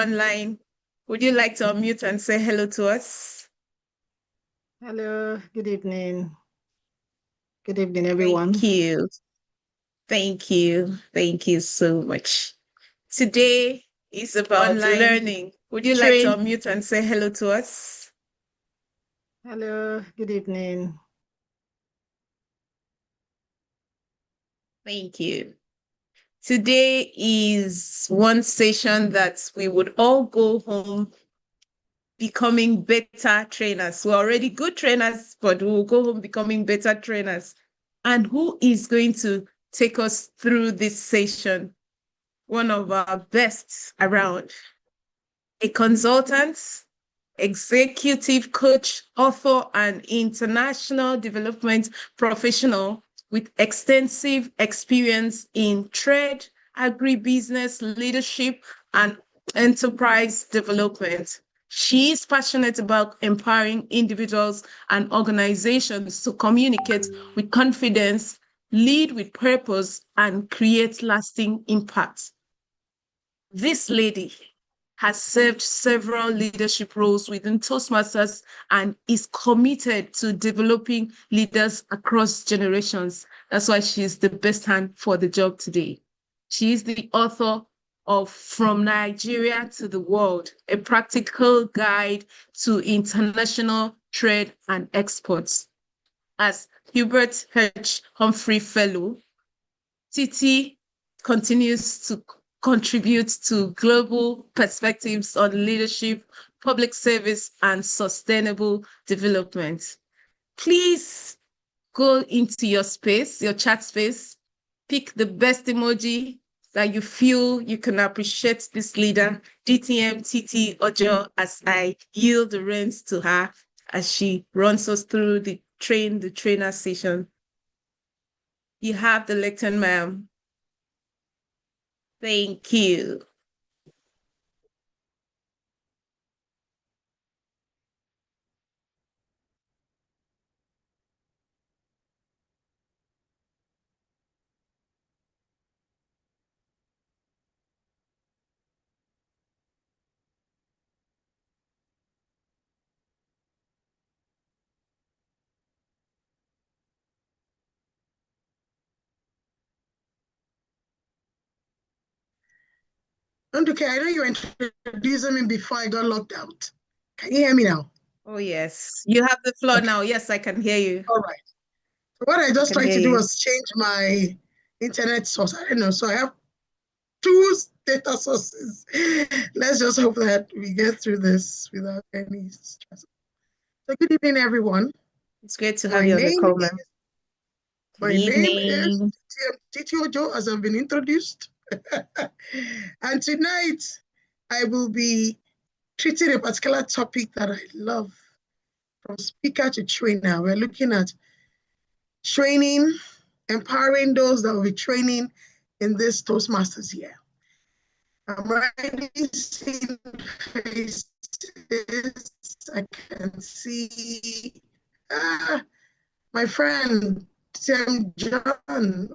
online. Would you like to unmute and say hello to us? Hello, good evening. Good evening, everyone. Thank you. Thank you. Thank you so much. Today is about learning. Would you like to unmute and say hello to us? Hello, good evening. Thank you. Today is one session that we would all go home becoming better trainers. We're already good trainers, but we'll go home becoming better trainers. And who is going to take us through this session? One of our best around. A consultant, executive coach, author, and international development professional with extensive experience in trade, agribusiness, leadership, and enterprise development. She is passionate about empowering individuals and organizations to communicate with confidence, lead with purpose, and create lasting impact. This lady has served several leadership roles within Toastmasters and is committed to developing leaders across generations. That's why she's the best hand for the job today. She is the author of From Nigeria to the World, a practical guide to international trade and exports. As Hubert H. Humphrey Fellow, Titi continues to contribute to global perspectives on leadership, public service, and sustainable development. Please go into your space, your chat space, pick the best emoji that you feel you can appreciate this leader, DTM Titi Ojo, as I yield the reins to her as she runs us through the trainer session. You have the lectern, ma'am. Thank you. Nduke, I know you introduced me before I got locked out. Can you hear me now? Oh, yes. You have the floor now. Yes, I can hear you. All right. So what I just tried to do was change my internet source. I don't know. So I have two data sources. Let's just hope that we get through this without any stress. So good evening, everyone. It's great to have you on the call, ma'am. My name is Titi Ojo, as I've been introduced. And tonight, I will be treating a particular topic that I love, from speaker to trainer. We're looking at training, empowering those that will be training in this Toastmasters year. I'm already seeing faces. I can see my friend, Tim John.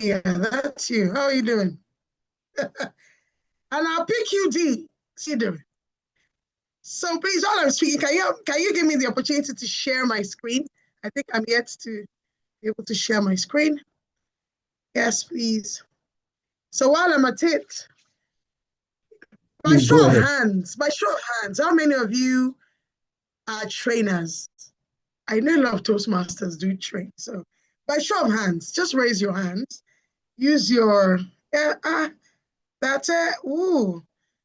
Yeah, that's you. How are you doing? And I'll pick you, D. See you doing. So please, while I'm speaking, can you give me the opportunity to share my screen? I think I'm yet to be able to share my screen. Yes, please. So while I'm at it, by show of hands, how many of you are trainers? I know a lot of Toastmasters do train. So by show of hands, just raise your hands. Use your, that's it. Ooh.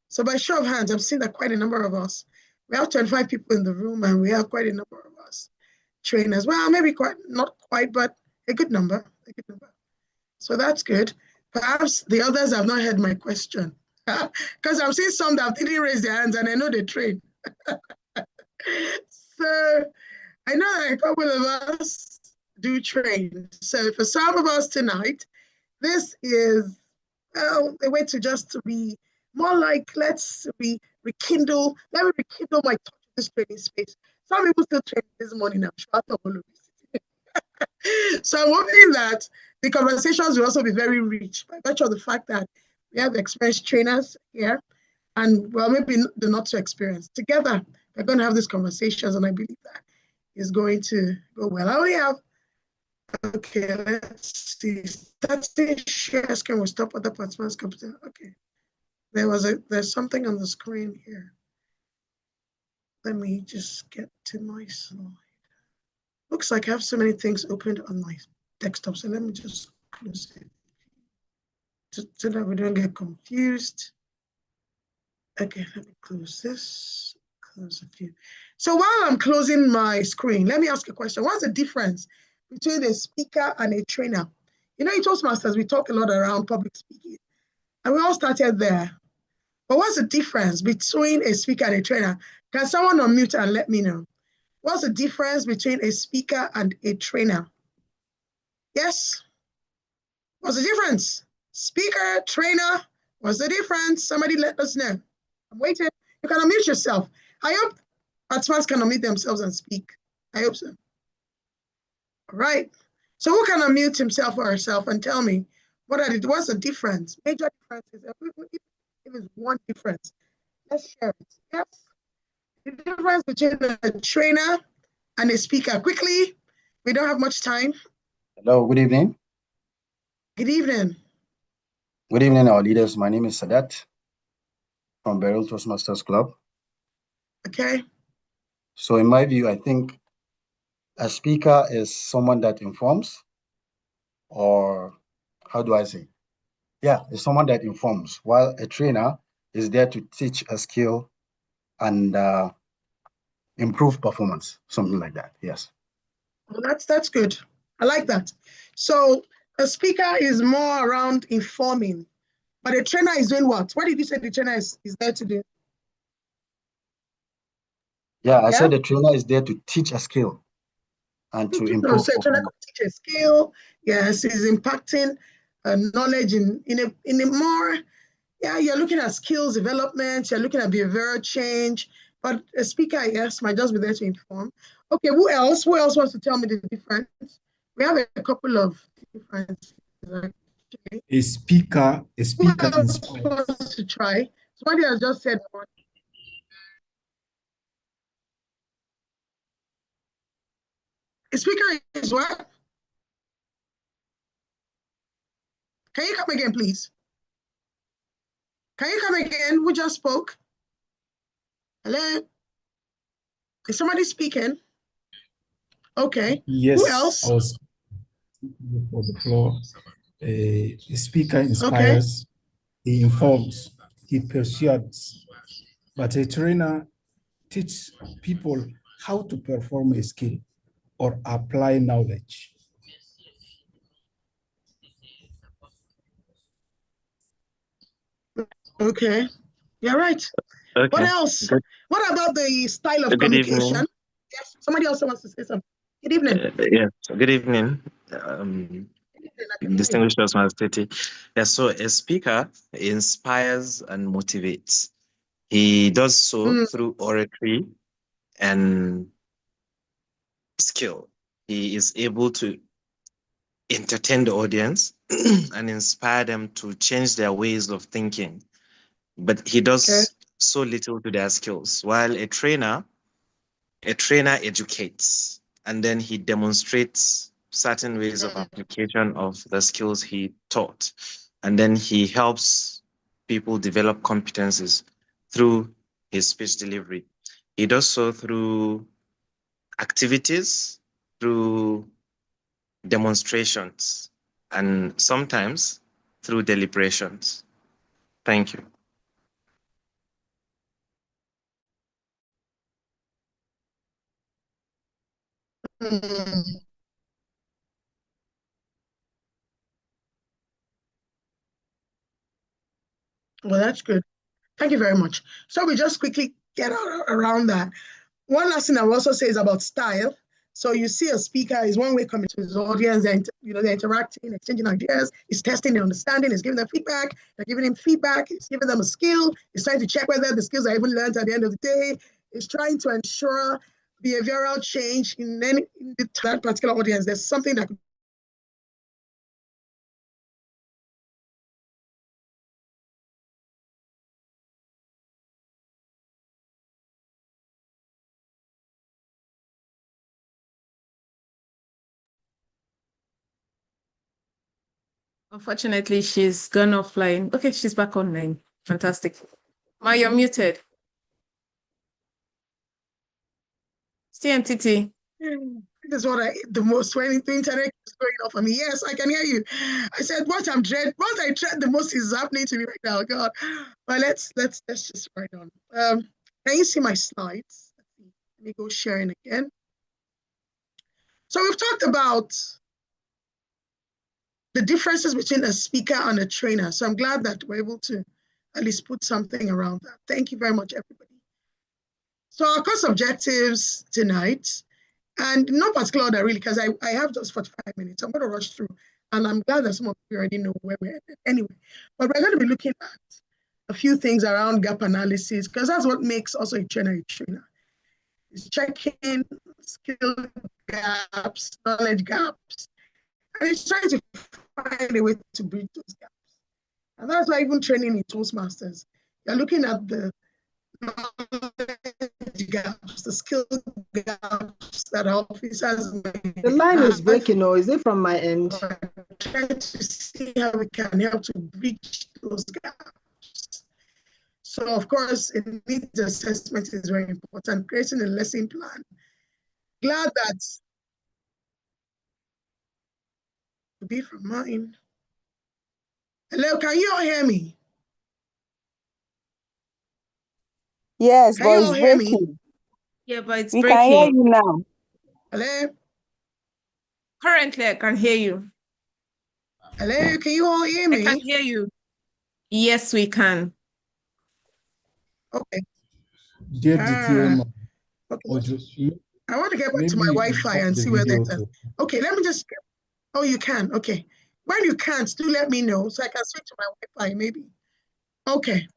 So by show of hands, I'm seeing that quite a number of us. We have 25 people in the room and we have quite a number of us trainers. Well, maybe not quite, but a good number. So that's good. Perhaps the others have not heard my question, because I'm seeing some that didn't raise their hands and I know they train. So I know that a couple of us do train. So for some of us tonight, this is a way to just to be more like, let me rekindle my touch in this training space. Some people still train this morning, I'm sure. So I'm hoping that the conversations will also be very rich by virtue of the fact that we have experienced trainers here. and well, maybe the not so experienced. Together, we're going to have these conversations, and I believe that is going to go well. I only have, okay, let's see. Starting share screen will stop other participants computer. Okay. There's something on the screen here. Let me just get to my slide. Looks like I have so many things opened on my desktop, so let me just close it so that we don't get confused. Okay, let me close this, close a few. So while I'm closing my screen, let me ask a question. What's the difference between a speaker and a trainer? You know, in Toastmasters, we talk a lot around public speaking, and we all started there. But what's the difference between a speaker and a trainer? Can someone unmute and let me know? What's the difference between a speaker and a trainer? Yes? What's the difference? Speaker, trainer, what's the difference? Somebody let us know. I'm waiting. You can unmute yourself. I hope participants can unmute themselves and speak. I hope so. All right. So who can unmute himself or herself and tell me what's the difference? Major differences. If it's one difference, let's share it. Yes. The difference between a trainer and a speaker. Quickly, we don't have much time. Hello, good evening. Good evening. Good evening, our leaders. My name is Sadat from Beryl Toastmasters Club. Okay. So in my view, I think a speaker is someone that informs, or how do I say? Yeah, it's someone that informs, while a trainer is there to teach a skill and improve performance, something like that. Yes. Well, that's good. I like that. So a speaker is more around informing, but a trainer is doing what? What did you say the trainer is there to do? Yeah, I Yeah? said the trainer is there to teach a skill and to No, improve so a trainer performance. can teach a skill. Yes, is impacting knowledge in a more, yeah, you're looking at skills development, you're looking at behavioral change, but a speaker, yes, might just be there to inform. Okay, who else? Who else wants to tell me the difference? We have a couple of differences. Okay. A speaker Who else inspires. wants to try? Somebody has just said one. A speaker is what? Can you come again, please? Can you come again? Who just spoke? Hello? Is somebody speaking? Okay. Yes, Who else? I was for the floor. A speaker Okay. inspires, he informs, he persuades, but a trainer teaches people how to perform a skill or apply knowledge. Okay. You're right. Okay. What else? Good, What about the style of good communication? evening. Yes, somebody also wants to say something. Good evening. Yes, good evening. Good evening. I can hear you. Distinguished Toastmaster. Yeah, so a speaker inspires and motivates. He does so through oratory and skill. He is able to entertain the audience and inspire them to change their ways of thinking. But he does so little to their skills. While a trainer educates, and then he demonstrates certain ways of application of the skills he taught. And then he helps people develop competencies through his speech delivery. He does so through activities, through demonstrations, and sometimes through deliberations. Thank you. Well, that's good. Thank you very much. So we just quickly get around that. One last thing I will also say is about style. So you see a speaker is one way coming to his audience, and they're interacting, exchanging ideas, he's testing their understanding, he's giving them feedback, they're giving him feedback, he's giving them a skill, he's trying to check whether the skills are even learned at the end of the day, he's trying to ensure behavioral change in that particular audience. There's something that could Unfortunately, she's gone offline. Okay, she's back online. Fantastic. Ma, you're muted. TNTT. This is what I hate the most when the internet is going off on me. Yes, I can hear you. I said what I dread the most is happening to me right now. God. But let's just write on. Can you see my slides? Let me go sharing again. So we've talked about the differences between a speaker and a trainer. So I'm glad that we're able to at least put something around that. Thank you very much, everybody. So our course objectives tonight, and no particular order really, because I have just 45 minutes. I'm going to rush through, and I'm glad that some of you already know where we're headed anyway. But we're going to be looking at a few things around gap analysis, because that's what makes also a trainer. It's checking skill gaps, knowledge gaps, and it's trying to find a way to bridge those gaps. And that's why even training in Toastmasters, you're looking at the knowledge gaps, the skill gaps that our officers may The line have. is breaking, or is it from my end? Trying to see how we can help to bridge those gaps. So of course, needs assessment is very important, creating a lesson plan. Glad that to be from mine. Hello, can you all hear me? Yes, Can but you it's all hear me? breaking. Yeah, but it's We can hear breaking. you now. Hello? Currently, I can hear you. Hello, can you all hear I can me? hear you. Yes, we can. Okay. Dear DTM, Okay. I want to get back to my maybe Wi-Fi off and the see where video that's at. too. Okay, let me just, oh, you can, okay. When you can't, do let me know so I can switch to my Wi-Fi maybe. Okay.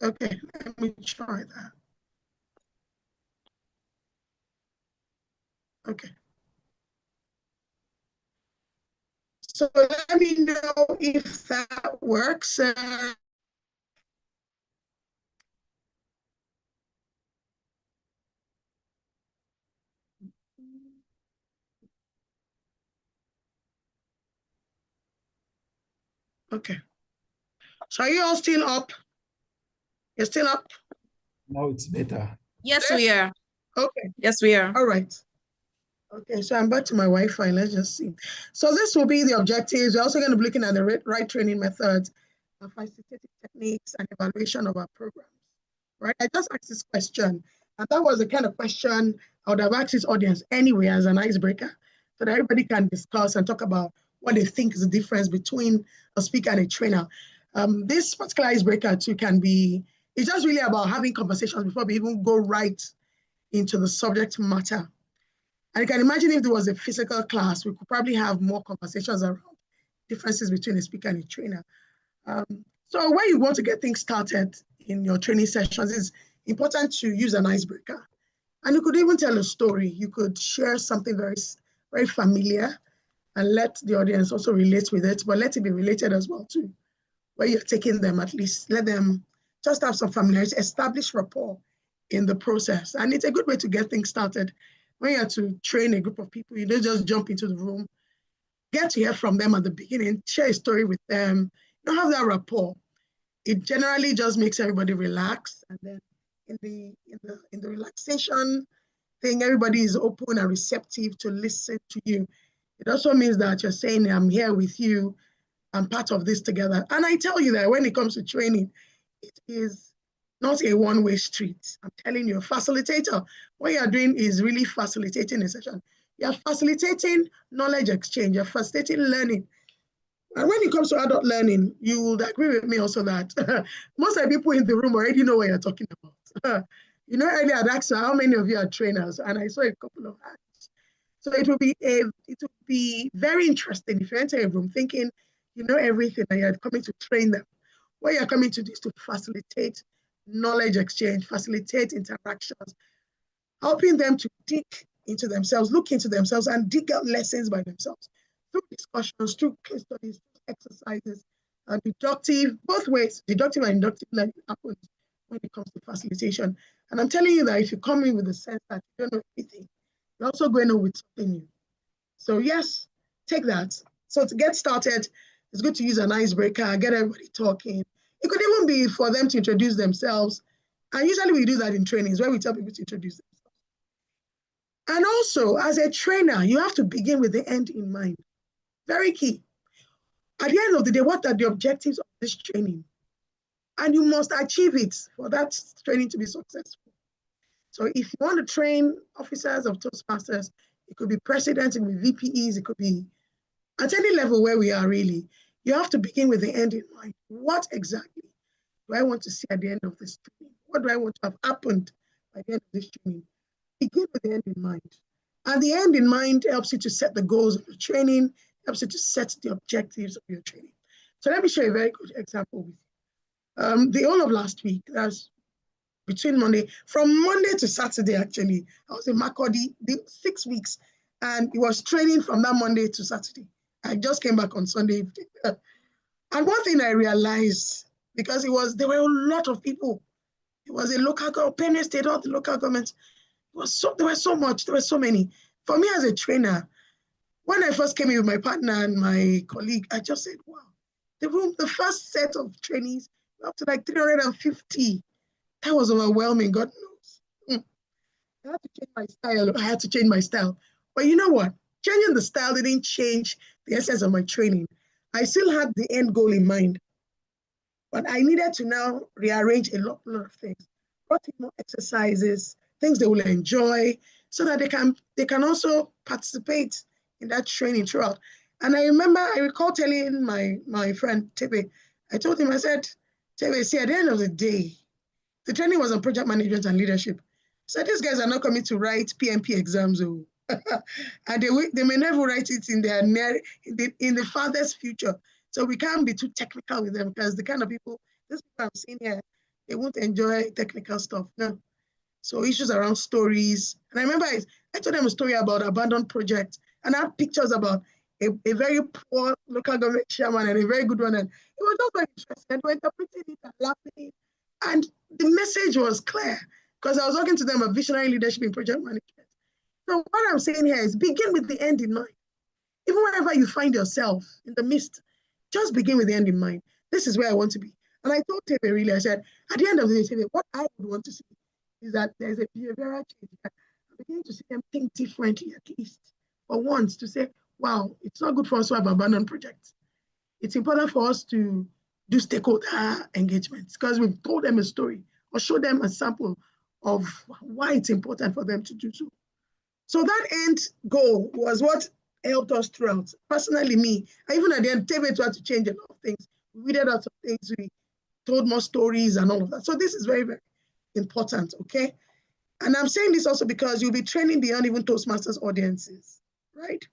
Okay, let me try that. Okay. So let me know if that works. Okay. So are you all still up? You're still up? Now it's better. Yes, we are. Okay. Yes, we are. All right. Okay, so I'm back to my Wi-Fi. Let's just see. So this will be the objectives. We're also going to be looking at the right training methods, facilitative techniques, and evaluation of our programs. Right? I just asked this question, and that was the kind of question I would have asked this audience anyway as an icebreaker, so that everybody can discuss and talk about what they think is the difference between a speaker and a trainer. This particular icebreaker too can be, it's just really about having conversations before we even go right into the subject matter. And you can imagine if there was a physical class, we could probably have more conversations around differences between a speaker and a trainer. So when you want to get things started in your training sessions, it's important to use an icebreaker. And you could even tell a story. You could share something very, very familiar and let the audience also relate with it, but let it be related as well too. Where you're taking them, at least let them just have some familiarity, establish rapport in the process. And it's a good way to get things started. When you have to train a group of people, you don't just jump into the room, get to hear from them at the beginning, share a story with them, you don't have that rapport. It generally just makes everybody relax. And then in the relaxation thing, everybody is open and receptive to listen to you. It also means that you're saying, I'm here with you, I'm part of this together. And I tell you that when it comes to training, it is not a one-way street. I'm telling you, a facilitator, what you're doing is really facilitating a session. You're facilitating knowledge exchange, you're facilitating learning. And when it comes to adult learning, you will agree with me also that most of the people in the room already know what you're talking about. You know, earlier I'd asked how many of you are trainers, and I saw a couple of hands. So it will be very interesting if you enter a room thinking you know everything and you're coming to train them. What you're coming to do is to facilitate knowledge exchange, facilitate interactions, helping them to dig into themselves, look into themselves, and dig out lessons by themselves through discussions, through case studies, exercises, and deductive, both ways, deductive and inductive learning happens when it comes to facilitation. And I'm telling you that if you come in with the sense that you don't know anything, you're also going on with something new. So yes, take that. So to get started, it's good to use an icebreaker, get everybody talking. It could even be for them to introduce themselves. And usually we do that in trainings where we tell people to introduce themselves. And also, as a trainer, you have to begin with the end in mind. Very key. At the end of the day, what are the objectives of this training? And you must achieve it for that training to be successful. So if you want to train officers of Toastmasters, it could be presidents, it could be VPEs, it could be at any level where we are really, you have to begin with the end in mind. What exactly do I want to see at the end of this training? What do I want to have happened by the end of this training? Begin with the end in mind. And the end in mind helps you to set the goals of your training, helps you to set the objectives of your training. So let me show you a very good example with you. The whole of last week, that's between Monday, from Monday to Saturday, actually, I was in Makurdi 6 weeks, and it was training from that Monday to Saturday. I just came back on Sunday evening. And one thing I realized, because there were a lot of people. It was a local government, Benue State, all the local governments. There were so many. For me as a trainer, when I first came in with my partner and my colleague, I just said, wow, the first set of trainees, up to like 350. That was overwhelming, God knows. I had to change my style. But you know what? Changing the style didn't change the essence of my training. I still had the end goal in mind. But I needed to now rearrange a lot of things. Brought in more exercises, things they will enjoy, so that they can also participate in that training throughout. And I recall telling my friend Tebe, I told him, I said, Tebe, see, at the end of the day, the training was on project management and leadership. So these guys are not coming to write PMP exams, and they may never write it in the farthest future. So we can't be too technical with them, because the kind of people, these people I'm seeing here, they won't enjoy technical stuff. No. So issues around stories. And I remember I told them a story about abandoned project, and I had pictures about a very poor local government chairman and a very good one. And it was just very interesting. And we were interpreting it and laughing. And the message was clear, because I was talking to them about visionary leadership in project management. So what I'm saying here is begin with the end in mind. Even wherever you find yourself in the midst, just begin with the end in mind. This is where I want to be. And I told Tebe, really, I said, at the end of the day, Tebe, what I would want to see is that there's a behavioral change. I'm beginning to see them think differently, at least for once, to say, wow, it's not good for us to have abandoned projects. It's important for us to do stakeholder engagements, because we've told them a story or show them a sample of why it's important for them to do so. So that end goal was what helped us throughout. Personally, me, even at the end, Tebe had to change a lot of things. We did lots of things. We told more stories and all of that. So this is very, very important, okay? And I'm saying this also because you'll be training beyond even Toastmasters audiences, right?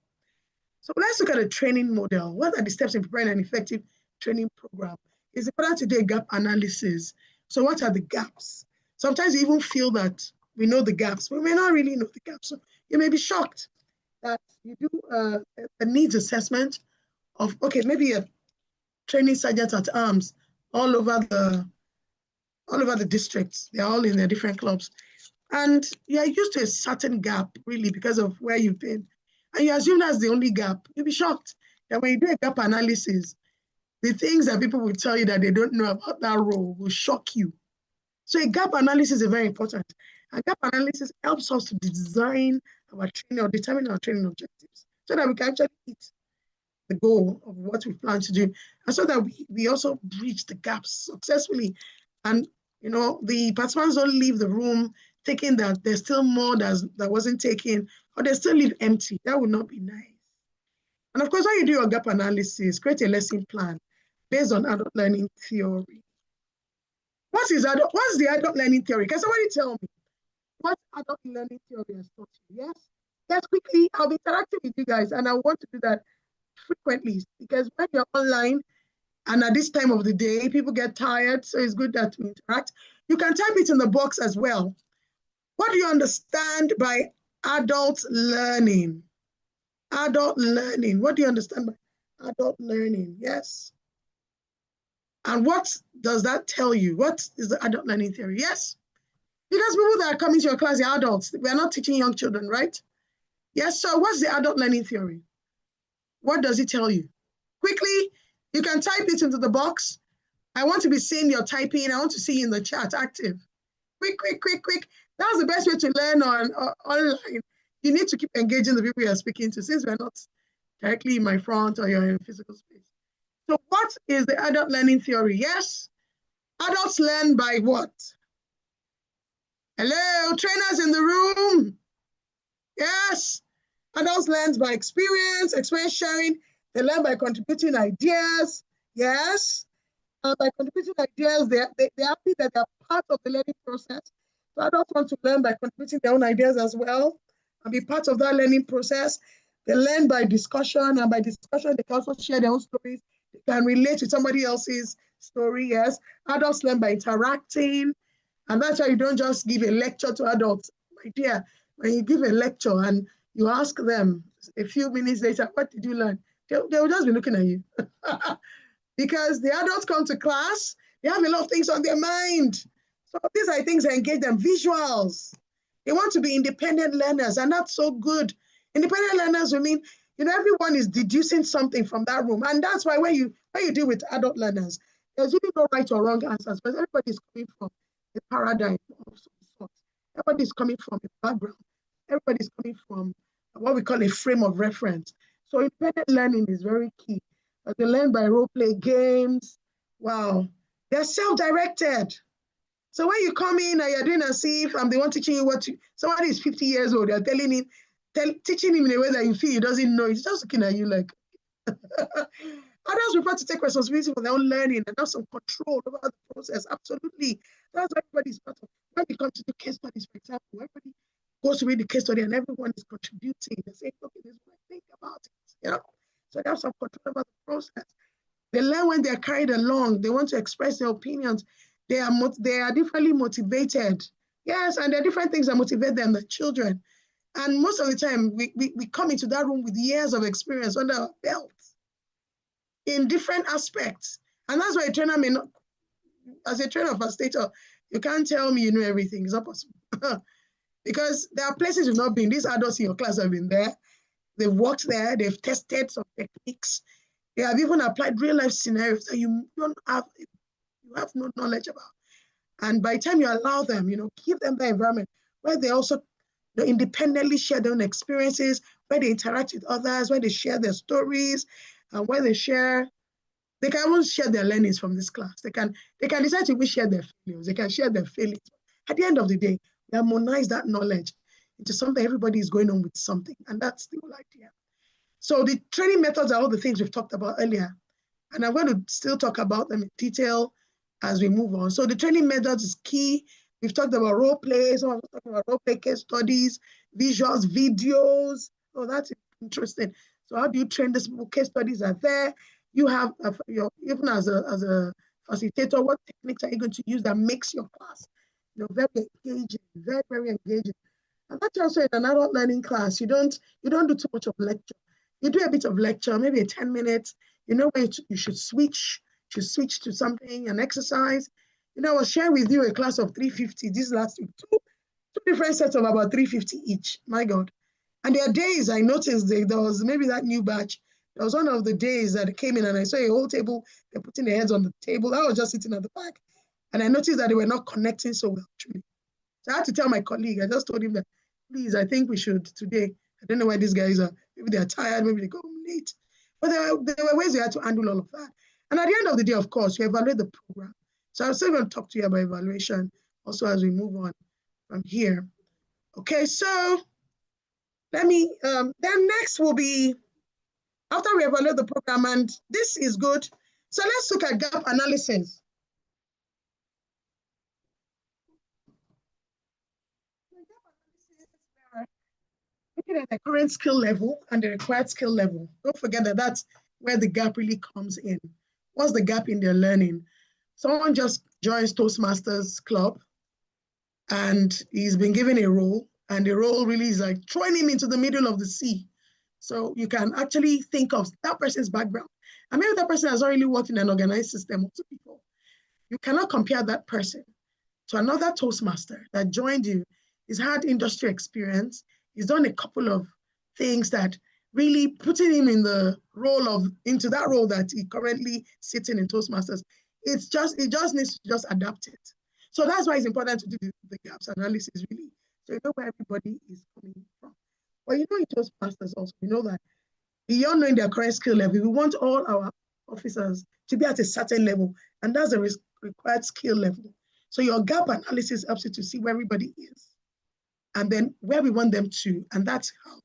So let's look at a training model. What are the steps in preparing an effective training program? It's important to do a gap analysis. So what are the gaps? Sometimes you even feel that we know the gaps, but we may not really know the gaps. So you may be shocked that you do a needs assessment of, okay, maybe a training sergeant at arms all over the districts. They're all in their different clubs. And you're used to a certain gap, really, because of where you've been. And you assume that's the only gap. You'll be shocked that when you do a gap analysis, the things that people will tell you that they don't know about that role will shock you. So a gap analysis is very important. A gap analysis helps us to design our training or determine our training objectives so that we can actually hit the goal of what we plan to do, and so that we also bridge the gaps successfully. And the participants don't leave the room thinking that there's still more that wasn't taken, or they still leave empty. That would not be nice. And of course, when you do your gap analysis, create a lesson plan based on adult learning theory. What's the adult learning theory? Can somebody tell me what adult learning theory has taught you? Yes? Yes, quickly. I'll be interacting with you guys, and I want to do that frequently, because when you're online and at this time of the day, people get tired, so it's good that we interact. You can type it in the box as well. What do you understand by adult learning? Adult learning. What do you understand by adult learning? Yes. And what does that tell you? What is the adult learning theory? Yes. Because people that are coming to your class are adults. We are not teaching young children, right? Yes, so what's the adult learning theory? What does it tell you? Quickly, you can type it into the box. I want to be seeing your typing. I want to see you in the chat active. Quick, quick, quick, quick. That's the best way to learn online. You need to keep engaging the people you're speaking to, since we're not directly in my front or you're in physical space. So what is the adult learning theory? Yes, adults learn by what? Hello, trainers in the room. Yes, adults learn by experience sharing. They learn by contributing ideas. Yes, by contributing ideas, they're happy that they're part of the learning process. So adults want to learn by contributing their own ideas as well and be part of that learning process. They learn by discussion, and by discussion, they can also share their own stories. They can relate to somebody else's story. Yes, adults learn by interacting, and that's why you don't just give a lecture to adults. My dear, when you give a lecture and you ask them a few minutes later, what did you learn? They will just be looking at you. Because the adults come to class, they have a lot of things on their mind. So these are things that engage them. Visuals. They want to be independent learners, and that's so good. Independent learners will mean, everyone is deducing something from that room. And that's why when you deal with adult learners, there's really no right or wrong answers, because everybody's coming from a paradigm of some sort. Everybody's coming from a background. Everybody's coming from what we call a frame of reference. So independent learning is very key. They learn by role play games. Wow, they're self-directed. So when you come in and you're doing as if I'm the one teaching you somebody is 50 years old, you're telling him, teaching him in a way that you feel he doesn't know. He's just looking at you like. Adults prefer to take responsibility for their own learning and have some control over the process. Absolutely. That's what everybody's part of. When it comes to the case studies, for example, everybody goes to read the case study and everyone is contributing. They say, okay, this is what I think about it. So they have some control over the process. They learn when they're carried along. They want to express their opinions. They are differently motivated. Yes, and there are different things that motivate them, the children. And most of the time, we come into that room with years of experience under our belt in different aspects. And that's why a trainer may not, as a trainer facilitator, you can't tell me you know everything. It's not possible. Because there are places you've not been. These adults in your class have been there. They've worked there. They've tested some techniques. They have even applied real life scenarios that you have no knowledge about. And by the time you allow them, give them the environment where they also independently share their own experiences, where they interact with others, where they share their stories, and where they can even share their learnings from this class. They can decide to share their failures. They can share their failings. At the end of the day, we harmonize that knowledge into something. Everybody is going on with something, and that's the whole idea. So the training methods are all the things we've talked about earlier, and I'm going to still talk about them in detail as we move on. So the training methods is key. We've talked about role play. Some of us talking about role play case studies, visuals, videos. Oh, that's interesting. So how do you train these people? Case studies are there. You have even as a facilitator, what techniques are you going to use that makes your class, very engaging, very, very engaging. And that's also in an adult learning class. You don't do too much of lecture. You do a bit of lecture, maybe a 10 minutes. When you should switch to something, an exercise. I was sharing with you a class of 350 this last week, two different sets of about 350 each. My God. And there are days I noticed there was maybe that new batch. There was one of the days that came in and I saw a whole table, they're putting their heads on the table. I was just sitting at the back. And I noticed that they were not connecting so well, truly. So I had to tell my colleague, I just told him that, please, I think we should today. I don't know why these guys are. Maybe they're tired, maybe they go late. But there were ways we had to handle all of that. And at the end of the day, of course, we evaluate the program. So I'm still going to talk to you about evaluation also as we move on from here. Okay, so let me, then next will be, after we evaluate the program, and this is good. So let's look at gap analysis. Looking at the current skill level and the required skill level. Don't forget that that's where the gap really comes in. What's the gap in their learning? Someone just joins Toastmasters Club and he's been given a role, and the role really is like throwing him into the middle of the sea. So you can actually think of that person's background. And maybe that person has not really worked in an organized system also before. You cannot compare that person to another Toastmaster that joined you. He's had industry experience. He's done a couple of things that really putting him in the role of, into that role that he currently sits in Toastmasters. It just needs to just adapt it. So that's why it's important to do the gaps analysis, really. So you know where everybody is coming from. But you know in Toastmasters also, you know that beyond knowing their current skill level, we want all our officers to be at a certain level, and that's a required skill level. So your gap analysis helps you to see where everybody is and then where we want them to, and that's how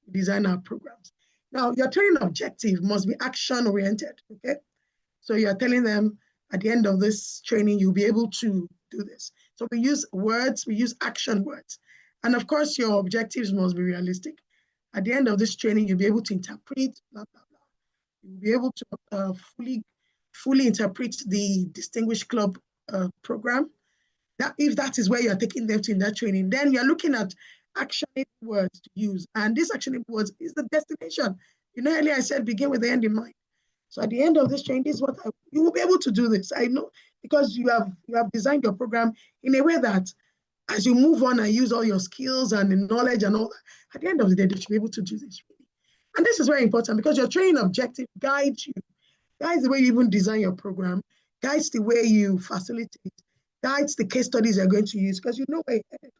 we design our programs. Now, your training objective must be action-oriented, okay? So you're telling them at the end of this training, you'll be able to do this. So we use words, we use action words. And of course, your objectives must be realistic. At the end of this training, you'll be able to interpret, blah, blah, blah. You'll be able to fully interpret the Distinguished Club program. That if that is where you're taking them to in that training, then you're looking at actionable words to use. And this actionable words is the destination. You know, earlier I said begin with the end in mind. So at the end of this training, this is what you will be able to do this. I know, because you have designed your program in a way that as you move on and use all your skills and the knowledge and all that, at the end of the day, they should be able to do this really. And this is very important because your training objective guides you, guides the way you even design your program, guides the way you facilitate, guides the case studies you're going to use, because you know where you're headed.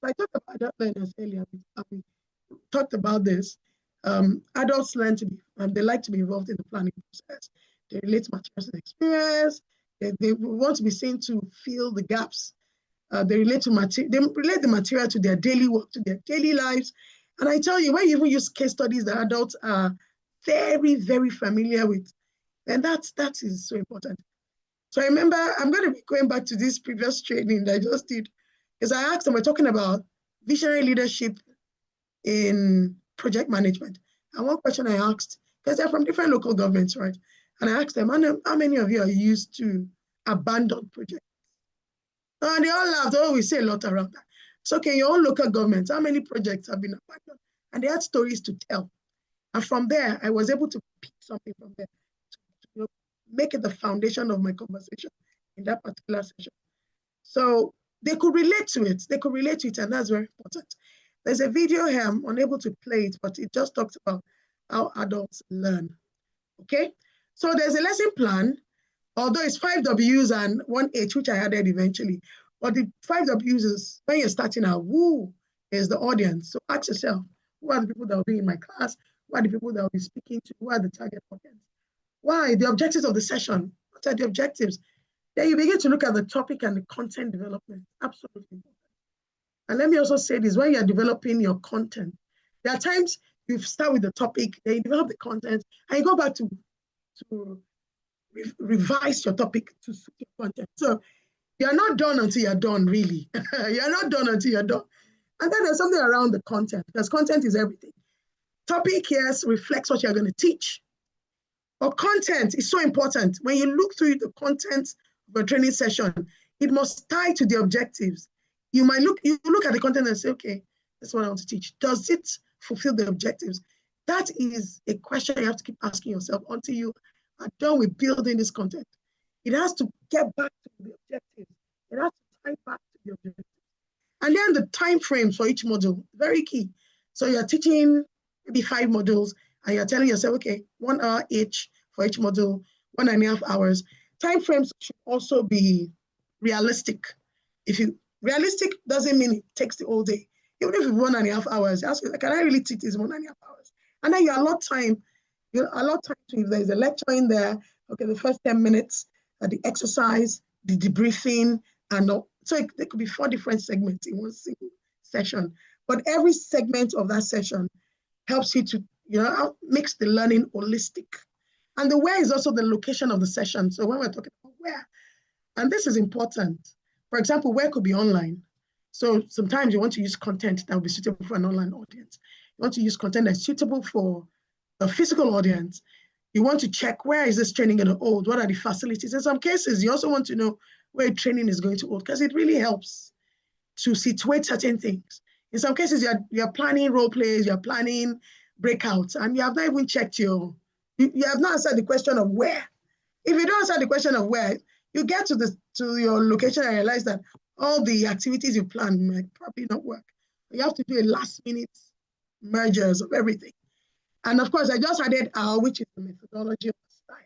So I talked about adult learners earlier. We talked about this. Adults learn to be, they like to be involved in the planning process. They relate to materials and experience. They want to be seen to fill the gaps. They relate the material to their daily work, to their daily lives. And I tell you, when you even use case studies that adults are very, very familiar with, then that is so important. So I remember, I'm going to be going back to this previous training that I just did, because I asked them, we're talking about visionary leadership in project management. And one question I asked, because they're from different local governments, right? And I asked them, how many of you are used to abandoned projects? And they all laughed. Oh, we say a lot around that. So, okay, your own local government, how many projects have been abandoned? And they had stories to tell. And from there, I was able to pick something from there to make it the foundation of my conversation in that particular session. So they could relate to it. They could relate to it, and that's very important. There's a video here, I'm unable to play it, but it just talks about how adults learn. Okay? So there's a lesson plan, although it's 5 W's and 1 H, which I added eventually. But the 5 W's is when you're starting out, who is the audience? So ask yourself, who are the people that will be in my class? Who are the people that will be speaking to? Who are the target audience? Why? The objectives of the session. What are the objectives? Then you begin to look at the topic and the content development. Absolutely important. And let me also say this, when you're developing your content, there are times you start with the topic, then you develop the content, and you go back to revise your topic to suit your content. So you're not done until you're done, really. You're not done until you're done. And then there's something around the content, because content is everything. Topic, yes, reflects what you're going to teach. But content is so important. When you look through the content of a training session, it must tie to the objectives. You look at the content and say, okay, that's what I want to teach. Does it fulfill the objectives? That is a question you have to keep asking yourself until you are done with building this content. It has to get back to the objectives. It has to tie back to the objectives. And then the time frames for each module, very key. So you're teaching maybe 5 modules, and you're telling yourself, okay, 1 hour each for each module, 1.5 hours. Time frames should also be realistic. Realistic doesn't mean it takes the whole day. Even if it's 1.5 hours, ask yourself, can I really teach this 1.5 hours? And then you allot time. You allot time to, if there's a lecture in there, okay, the first 10 minutes, the exercise, the debriefing, and all. So there could be 4 different segments in one single session. But every segment of that session helps you to, makes the learning holistic. And the where is also the location of the session. So when we're talking about where, and this is important. For example, where could be online. So sometimes you want to use content that will be suitable for an online audience. You want to use content that's suitable for a physical audience. You want to check, where is this training going to hold? What are the facilities? In some cases, you also want to know where training is going to hold, because it really helps to situate certain things. In some cases, you're planning role plays, you're planning breakouts, and you have not even checked you have not answered the question of where. If you don't answer the question of where, you get to your location and realize that all the activities you plan might probably not work. You have to do a last minute mergers of everything. And of course, I just added R, which is the methodology of the style.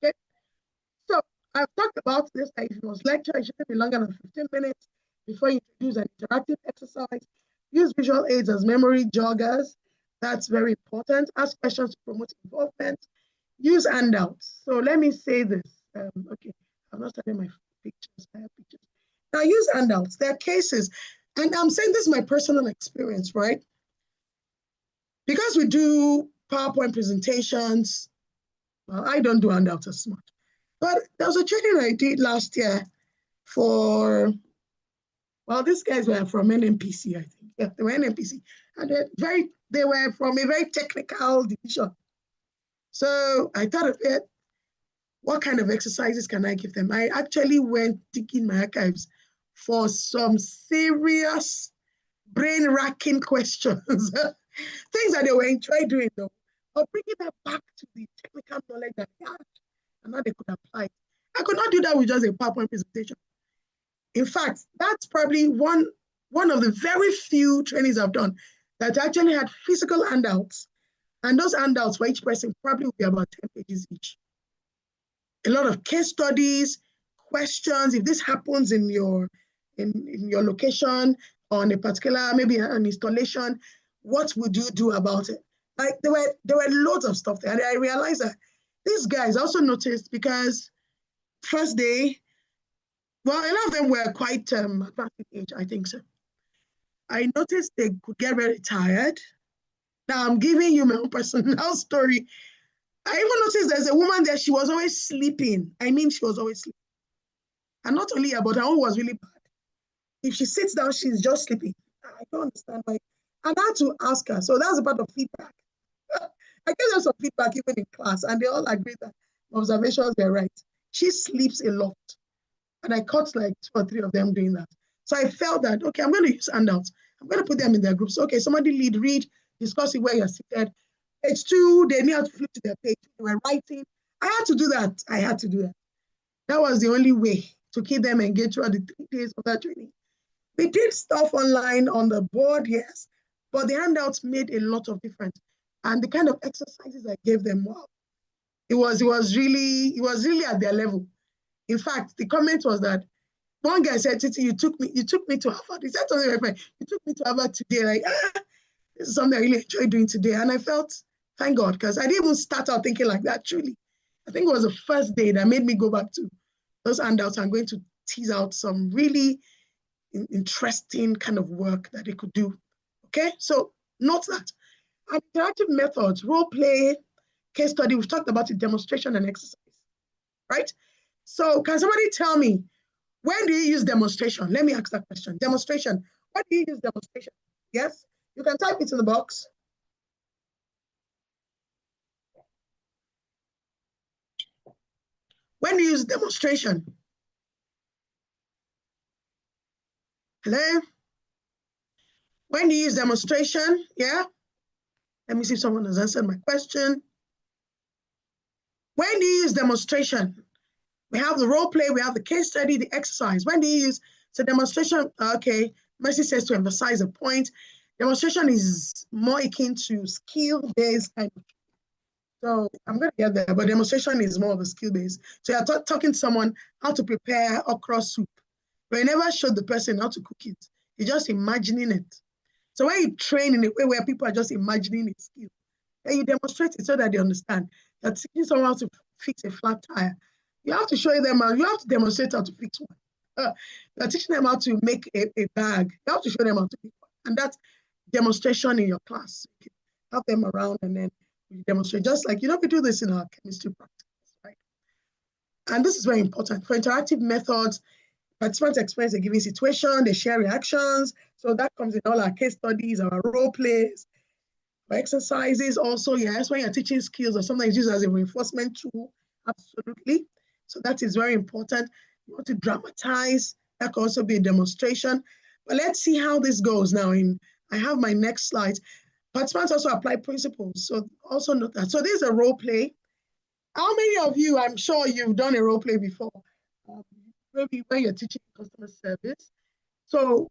Okay. So I've talked about this. If it was lecture, it shouldn't be longer than 15 minutes before you introduce an interactive exercise. Use visual aids as memory joggers. That's very important. Ask questions to promote involvement. Use handouts. So let me say this. Okay, I'm not starting my pictures. I have pictures. Now use handouts. There are cases, and I'm saying this is my personal experience, right? Because we do PowerPoint presentations, well, I don't do handouts as much. But there was a training I did last year for, well, these guys were from NNPC, I think. Yeah, they were NNPC. And they were from a very technical division. So I thought of it, what kind of exercises can I give them? I actually went digging my archives for some serious brain-racking questions. Things that they were enjoying doing, though, or bringing them back to the technical knowledge that they had, and now they could apply it. I could not do that with just a PowerPoint presentation. In fact, that's probably one of the very few trainings I've done that actually had physical handouts, and those handouts for each person probably would be about 10 pages each. A lot of case studies, questions. If this happens in your location, on a particular, maybe an installation, what would you do about it? Like there were loads of stuff there. And I realized that these guys also noticed, because first day, well, a lot of them were quite advanced in age, I think so. I noticed they could get very tired. Now I'm giving you my own personal story. I even noticed there's a woman there, she was always sleeping. I mean, she was always sleeping. And not only her, but her own was really bad. If she sits down, she's just sleeping. I don't understand why. And I had to ask her. So that's a part of feedback. I gave them some feedback even in class, and they all agreed that observations were right. She sleeps a lot. And I caught like 2 or 3 of them doing that. So I felt that, okay, I'm going to use handouts. I'm going to put them in their groups. Okay, somebody read, discuss it where you're seated. Page 2, they knew how to flip to their page. They were writing. I had to do that. That was the only way to keep them engaged throughout the 3 days of that training. We did stuff online on the board, yes, but the handouts made a lot of difference. And the kind of exercises I gave them, wow, it was really at their level. In fact, the comment was that one guy said, Titi, you took me to Harvard. He said something like, you took me to Harvard today. Like, this is something I really enjoyed doing today. And I felt, thank God, because I didn't even start out thinking like that, truly. I think it was the first day that made me go back to those handouts. I'm going to tease out some really interesting kind of work that they could do. Okay, so note that. And interactive methods, role play, case study, we've talked about it, demonstration and exercise, right? So can somebody tell me, when do you use demonstration? Let me ask that question. Demonstration, when do you use demonstration? Yes, you can type it in the box. When do you use demonstration? Hello? When do you use demonstration? Yeah? Let me see if someone has answered my question. When do you use demonstration? We have the role play, we have the case study, the exercise. When do you use, so demonstration, okay, Mercy says to emphasize a point. Demonstration is more akin to skill-based kind of. So I'm going to get there, but demonstration is more of a skill-based. So you're talking to someone how to prepare okra soup. But you never showed the person how to cook it. You're just imagining it. So when you train in a way where people are just imagining a skill, then you demonstrate it so that they understand that teaching someone how to fix a flat tire, you have to show them, you have to demonstrate how to fix one. You're teaching them how to make a bag. You have to show them how to make one. And that's demonstration in your class. You have them around and then you demonstrate. Just like, we do this in our chemistry practice, right? And this is very important. For interactive methods, participants experience a given situation, they share reactions. So that comes in all our case studies, our role plays, our exercises also, yes, when you're teaching skills or something is used as a reinforcement tool, absolutely. So that is very important. You want to dramatize, that could also be a demonstration. But let's see how this goes now. I have my next slide. Participants also apply principles. So also note that. So this is a role play. How many of you, I'm sure you've done a role play before, maybe when you're teaching customer service. So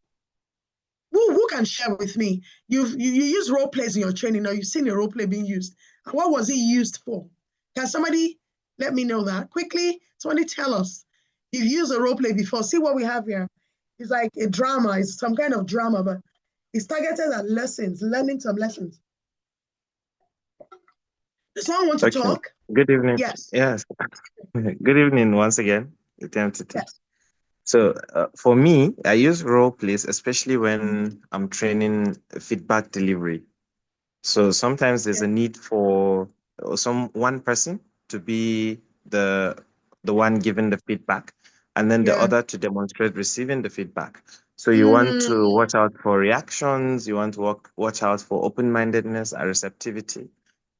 Who can share with me? You use role plays in your training, or you've seen a role play being used. And what was it used for? Can somebody let me know that quickly? Somebody tell us. You've used a role play before. See what we have here. It's like a drama. It's some kind of drama, but it's targeted at lessons, learning some lessons. Does someone want to talk? Good evening. Yes. Yes. Good evening once again, the entity. Yes. So for me, I use role plays, especially when I'm training feedback delivery. So sometimes there's a need for one person to be the one giving the feedback, and then the other to demonstrate receiving the feedback. So you want to watch out for reactions, you want to watch out for open-mindedness and receptivity.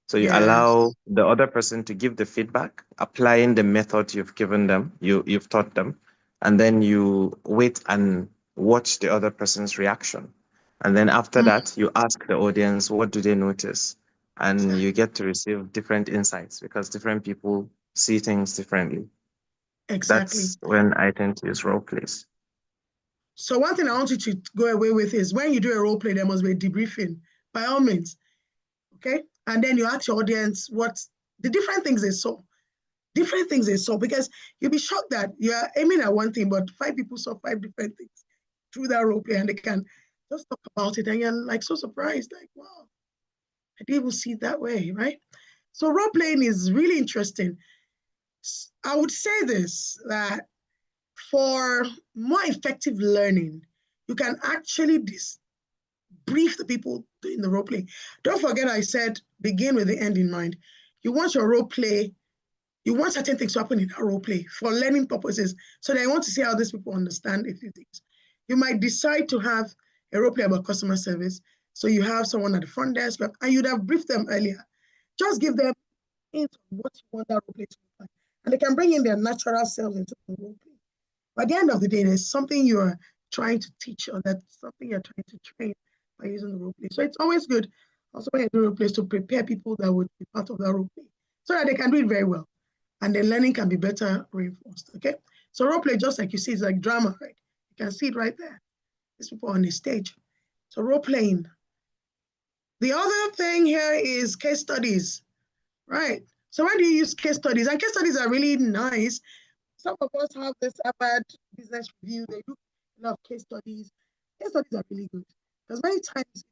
So you allow the other person to give the feedback, applying the method you've given them, you've taught them, and then you wait and watch the other person's reaction. And then after that, you ask the audience, what do they notice? And you get to receive different insights because different people see things differently. Exactly. That's when I tend to use role plays. So one thing I want you to go away with is when you do a role play, there must be a debriefing, by all means. Okay? And then you ask your audience what the different things they saw. Different things they saw, because you'll be shocked that you're aiming at one thing, but 5 people saw 5 different things through that role play, and they can just talk about it, and you're like so surprised, like, wow, I didn't even see it that way, right? So role playing is really interesting. I would say this, that for more effective learning, you can actually brief the people doing the role play. Don't forget I said begin with the end in mind. You want your role play, you want certain things to happen in that role play for learning purposes. So they want to see how these people understand a few things. You might decide to have a role play about customer service. So you have someone at the front desk, and you'd have briefed them earlier. Just give them into what you want that role play to look like. And they can bring in their natural selves into the role play. By the end of the day, there's something you're trying to teach, or that's something you're trying to train by using the role play. So it's always good also when you do role plays to prepare people that would be part of that role play so that they can do it very well. And the learning can be better reinforced, okay? So role play, just like you see, is like drama, right? You can see it right there. These people on the stage. So role playing. The other thing here is case studies, right? So when do you use case studies? And case studies are really nice. Some of us have this Harvard Business Review. They do a lot of case studies. Case studies are really good because many times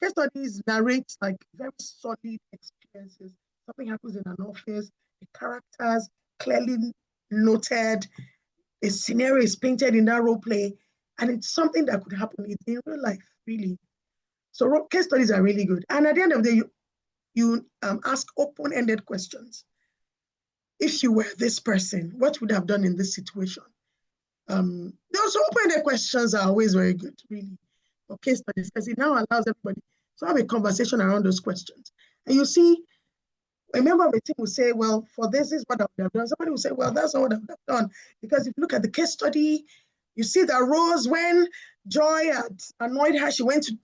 case studies narrate like very solid experiences. Something happens in an office, the characters clearly noted, a scenario is painted in that role play, and it's something that could happen in real life, really. So case studies are really good. And at the end of the day, you ask open-ended questions. If you were this person, what would you have done in this situation? Those open-ended questions are always very good, really, for case studies, because it now allows everybody to have a conversation around those questions. And you see, a member of the team will say, well, for this is what I would have done. Somebody will say, well, that's not what I would have done. Because if you look at the case study, you see that Rose, when Joy had annoyed her, she went to,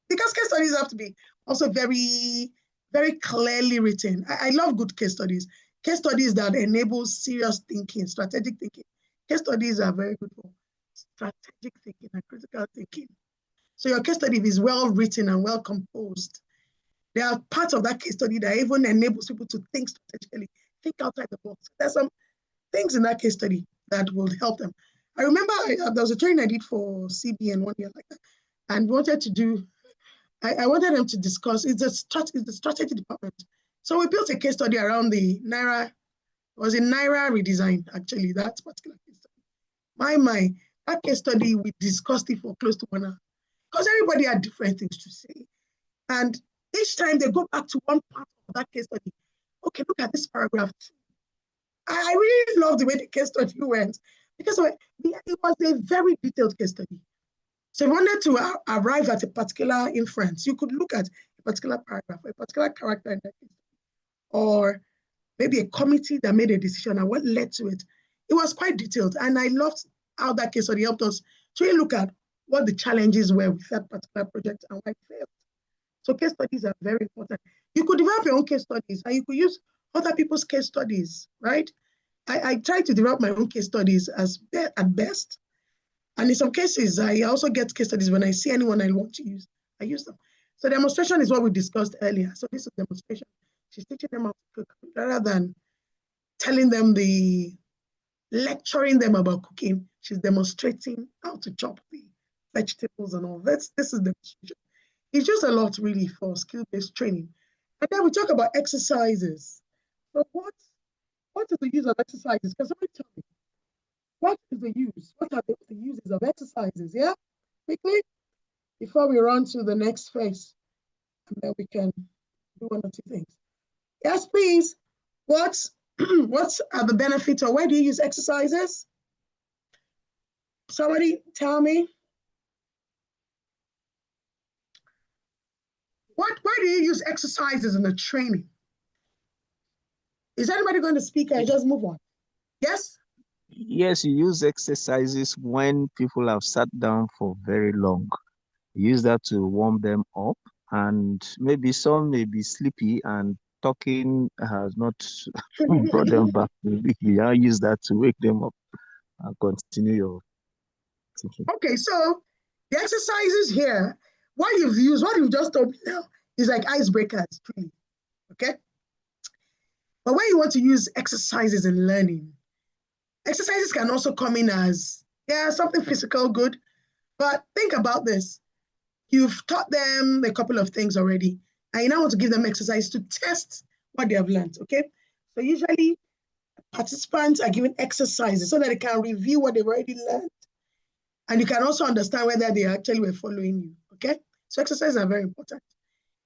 because case studies have to be also very, very clearly written. I love good case studies. Case studies that enable serious thinking, strategic thinking. Case studies are very good for strategic thinking and critical thinking. So your case study is well written and well composed. There are parts of that case study that even enables people to think strategically, think outside the box. There's some things in that case study that will help them. I remember there was a training I did for CBN 1 year like that, and wanted to do, I wanted them to discuss, it's the strategy department. So we built a case study around the Naira, it was a Naira redesign, actually, that particular case study. My, that case study, we discussed it for close to 1 hour, because everybody had different things to say. And each time they go back to one part of that case study, okay, look at this paragraph. I really love the way the case study went, because it was a very detailed case study. So if you wanted to arrive at a particular inference, you could look at a particular paragraph, a particular character in that case, or maybe a committee that made a decision and what led to it. It was quite detailed, and I loved how that case study helped us to really look at what the challenges were with that particular project and why it failed. So case studies are very important. You could develop your own case studies, and you could use other people's case studies, right? I try to develop my own case studies at best. And in some cases, I also get case studies when I see anyone I want to use, I use them. So demonstration is what we discussed earlier. So this is demonstration. She's teaching them how to cook rather than telling them lecturing them about cooking. She's demonstrating how to chop the vegetables and all. This is demonstration. It's just a lot really for skill-based training. And then we talk about exercises. So what is the use of exercises? Can somebody tell me? What is the use? What are the uses of exercises? Yeah, quickly, before we run to the next phase, and then we can do one or two things. Yes, please. What are the benefits, or why do you use exercises? Somebody tell me. Why do you use exercises in the training? Is anybody going to speak? I just move on. Yes? Yes, you use exercises when people have sat down for very long. You use that to warm them up, and maybe some may be sleepy and talking has not brought them back. You use that to wake them up and continue your thinking. Okay, so the exercises here, what you've just told me now is like icebreakers, really. Okay? But when you want to use exercises in learning, exercises can also come in as, something physical, good. But think about this. You've taught them a couple of things already, and you now want to give them exercise to test what they have learned, okay? So usually participants are given exercises so that they can review what they've already learned. And you can also understand whether they actually were following you, okay? So exercises are very important.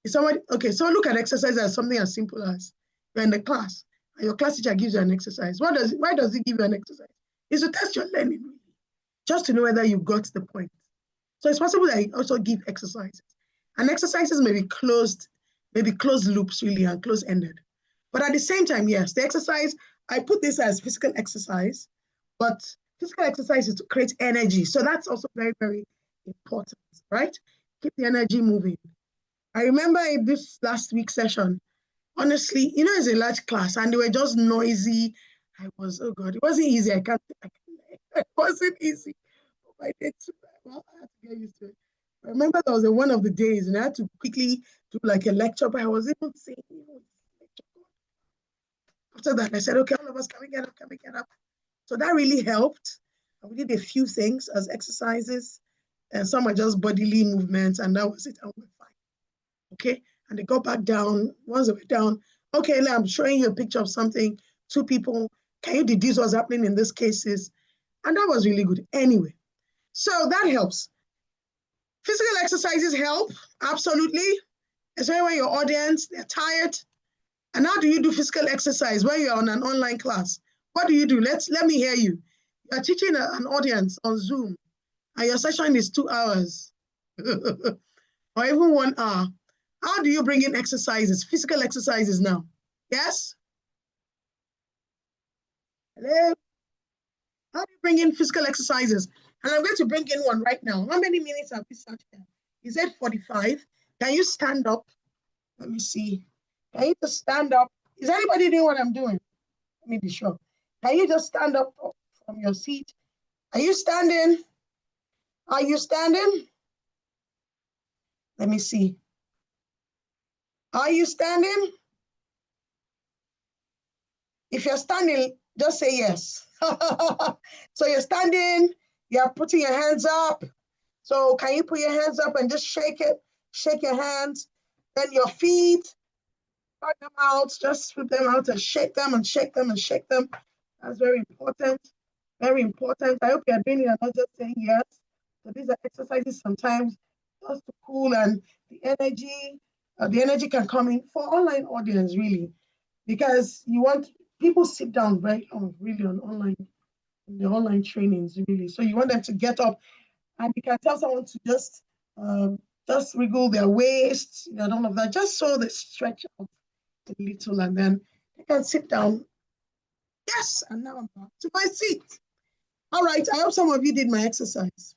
So look at exercise as something as simple as you're in the class, and your class teacher gives you an exercise. Why does he give you an exercise? It's to test your learning, really, just to know whether you got the point. So it's possible that you also give exercises. And exercises may be closed loops, really, and closed-ended. But at the same time, yes, the exercise, I put this as physical exercise, but physical exercise is to create energy. So that's also very, very important, right? Keep the energy moving. I remember in this last week's session, honestly, it's a large class and they were just noisy. It wasn't easy. It wasn't easy. I had to get used to it. I remember there was one of the days and I had to quickly do like a lecture, but I was able to say, after that, I said, okay, all of us, can we get up? So that really helped. We did a few things as exercises, and some are just bodily movements, and that was it, and we're fine. Okay, and they got back down. Once they were down, okay, now I'm showing you a picture of something, 2 people, can you deduce what's happening in these cases? And that was really good. Anyway, so that helps. Physical exercises help, absolutely. Especially when your audience, they're tired. And how do you do physical exercise when you're on an online class? What do you do? Let me hear you. You're teaching an audience on Zoom, and your session is 2 hours, or even 1 hour. How do you bring in exercises, physical exercises now? Yes? Hello? How do you bring in physical exercises? And I'm going to bring in one right now. How many minutes have we sat here? Is it 45? Can you stand up? Let me see. Can you just stand up? Is anybody doing what I'm doing? Let me be sure. Can you just stand up from your seat? Are you standing? Are you standing? Let me see. Are you standing? If you're standing, just say yes. So you're standing, you're putting your hands up. So can you put your hands up and just shake it? Shake your hands. Then your feet, spread them out, just spread them out and shake them and shake them and shake them. That's very important. Very important. I hope you're doing it and not just saying yes. So these are exercises sometimes just to cool, and the energy can come in for online audience, really, because you want people sit down very long, really, on the online trainings, really. So you want them to get up, and you can tell someone to just wriggle their waist, and all of that, just so they stretch out a little, and then they can sit down. Yes, and now I'm back to my seat. All right, I hope some of you did my exercise.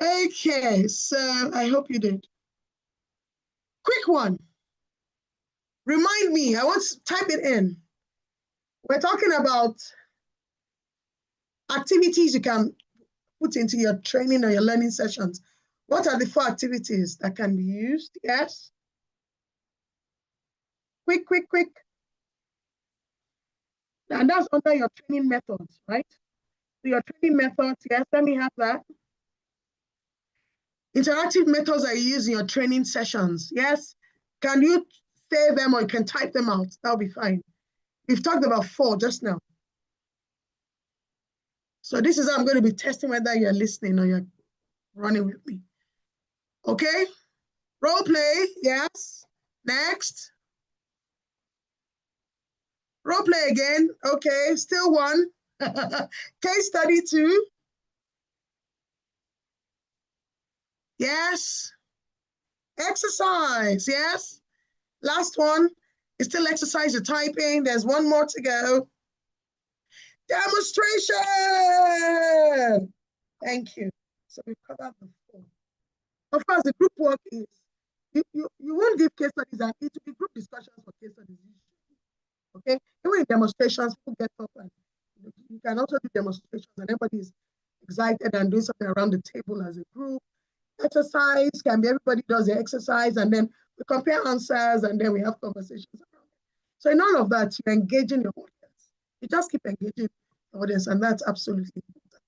Okay, so I hope you did. Quick one. Remind me, I want to type it in. We're talking about activities you can put into your training or your learning sessions. What are the 4 activities that can be used? Yes. Quick. And that's under your training methods, right? So your training methods, yes, let me have that. Interactive methods are used in your training sessions, yes? Can you say them or you can type them out? That'll be fine. We've talked about 4 just now. So this is how I'm going to be testing whether you're listening or you're running with me. Okay? Role play, yes. Next. Role play again. Okay, still 1. Case study 2. Yes. Exercise, yes. Last one is still exercise your typing. There's 1 more to go. Demonstration. Thank you. So we've covered the 4. Of course, the group work is, you won't give case studies, and it will be group discussions for case studies. Okay? Even in demonstrations, people get up and you can also do demonstrations and everybody is excited and doing something around the table as a group. Exercise can be everybody does the exercise and then we compare answers and then we have conversations around it. So in all of that, you're engaging your audience. You just keep engaging the audience, and that's absolutely important.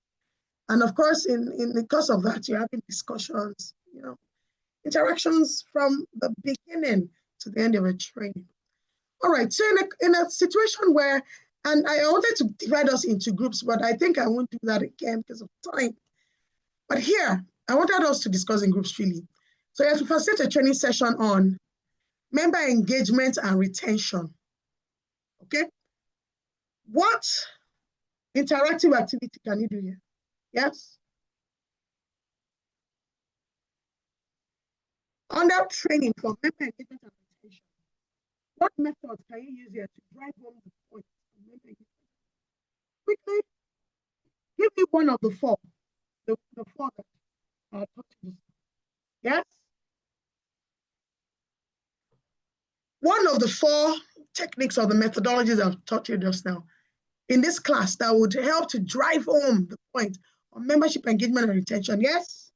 And of course, in the course of that, you're having discussions, interactions from the beginning to the end of a training. All right, so in a situation where, and I wanted to divide us into groups, but I think I won't do that again because of time. But here, I wanted us to discuss in groups really. So you have to facilitate a training session on member engagement and retention. Okay? What interactive activity can you do here? Yes? Under training for member engagement and retention, what methods can you use here to drive home the point of member engagement? Quickly, give me one of the 4. The 4 that I talked to you. Yes? One of the 4 techniques or the methodologies I've taught you just now in this class that would help to drive home the point of membership engagement and retention. Yes?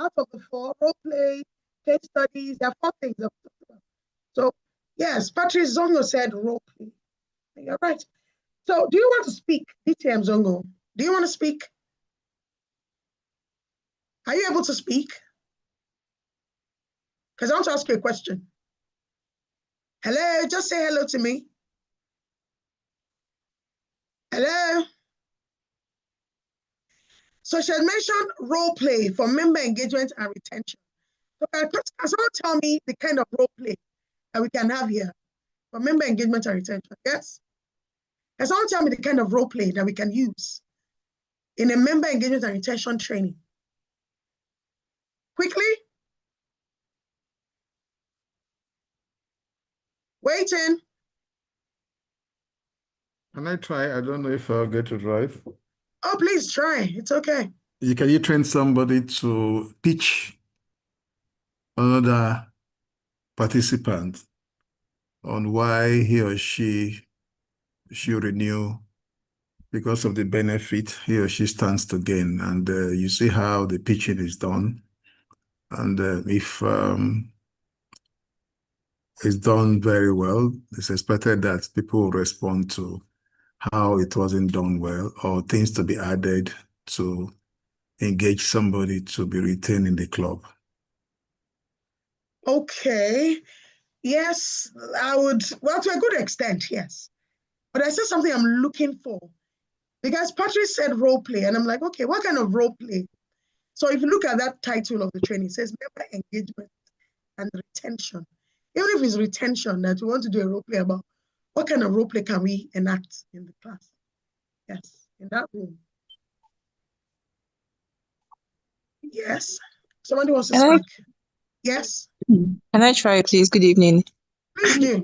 Out of the 4, role play, case studies, there are 4 things I've talked about. So, yes, Patrice Zongo said role play. You're right. So, do you want to speak, DTM Zongo? Do you want to speak? Are you able to speak? Because I want to ask you a question. Hello, just say hello to me. Hello. So she had mentioned role play for member engagement and retention. So can someone tell me the kind of role play that we can have here for member engagement and retention? Yes? Can someone tell me the kind of role play that we can use in a member engagement and retention training? Quickly. Waiting. Can I try? I don't know if I'll get it right. Oh, please try. It's okay. Can you train somebody to pitch another participant on why he or she should renew because of the benefit he or she stands to gain? And you see how the pitching is done. And if it's done very well, it's expected that people will respond to how it wasn't done well or things to be added to engage somebody to be retained in the club. Okay. Yes, I would. Well, to a good extent, yes. But I said something I'm looking for. Because Patrice said role play, and I'm like, okay, what kind of role play? So if you look at that title of the training, it says member engagement and retention. Even if it's retention that we want to do a role play about, what kind of role play can we enact in the class? Yes, in that room. Yes. Somebody wants to speak. Yes. Can I try, please? Good evening. Please do.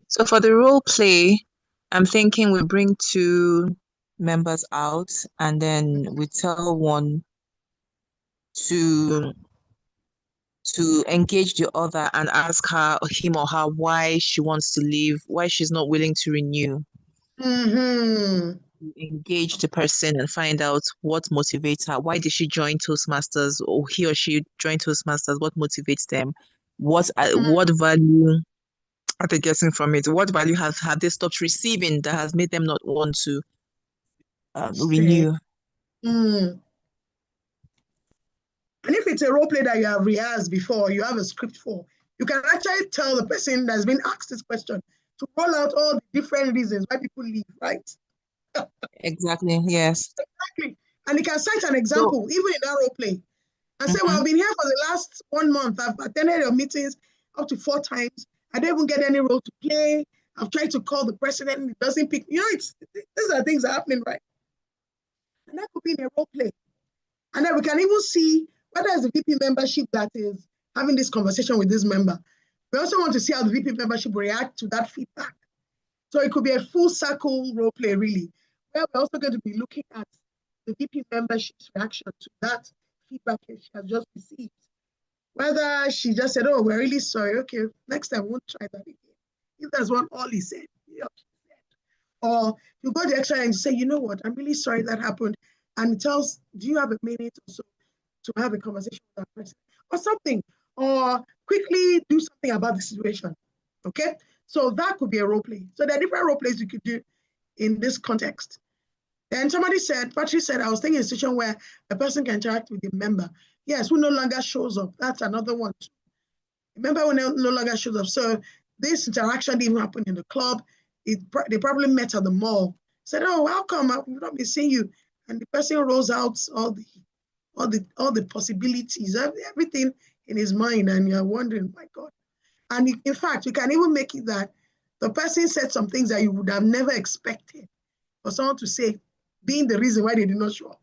So for the role play, I'm thinking we bring 2 members out and then we tell one to engage the other and ask him or her why she wants to leave, why she's not willing to renew. Mm-hmm. engage the person and find out what motivates her. Why did she join Toastmasters, or he or she joined Toastmasters? What motivates them? What value are they getting from it? What value have they stopped receiving that has made them not want to renew? And if it's a role play that you have rehearsed before, you have a script for, you can actually tell the person that's been asked this question to roll out all the different reasons why people leave, right? Exactly, yes. Exactly. And you can cite an example, even in that role play, and say, well, I've been here for the last 1 month. I've attended your meetings up to 4 times. I don't even get any role to play. I've tried to call the president and he doesn't pick. You know, these are things that are happening, right? And that could be in a role play. And then we can even see whether it's the VP membership that is having this conversation with this member. We also want to see how the VP membership will react to that feedback. So it could be a full circle role play, really, where we're also going to be looking at the VP membership's reaction to that feedback she has just received. Whether she just said, oh, we're really sorry. Okay, next time we won't try that again. If that's what Ollie said, or you go the extra and say, you know what, I'm really sorry that happened. And it tells, do you have a minute or so to have a conversation with that person or something, or quickly do something about the situation, okay? So that could be a role play. So there are different role plays you could do in this context. And somebody said, Patrick said, I was thinking a situation where a person can interact with a member. Yes, who no longer shows up. That's another one. A member who no longer shows up. So this interaction didn't happen in the club. They probably met at the mall. Said, oh, how come we've not been seeing you? And the person rolls out all the possibilities, everything in his mind, and you're wondering, my God. And in fact, you can even make it that the person said some things that you would have never expected for someone to say, being the reason why they did not show up.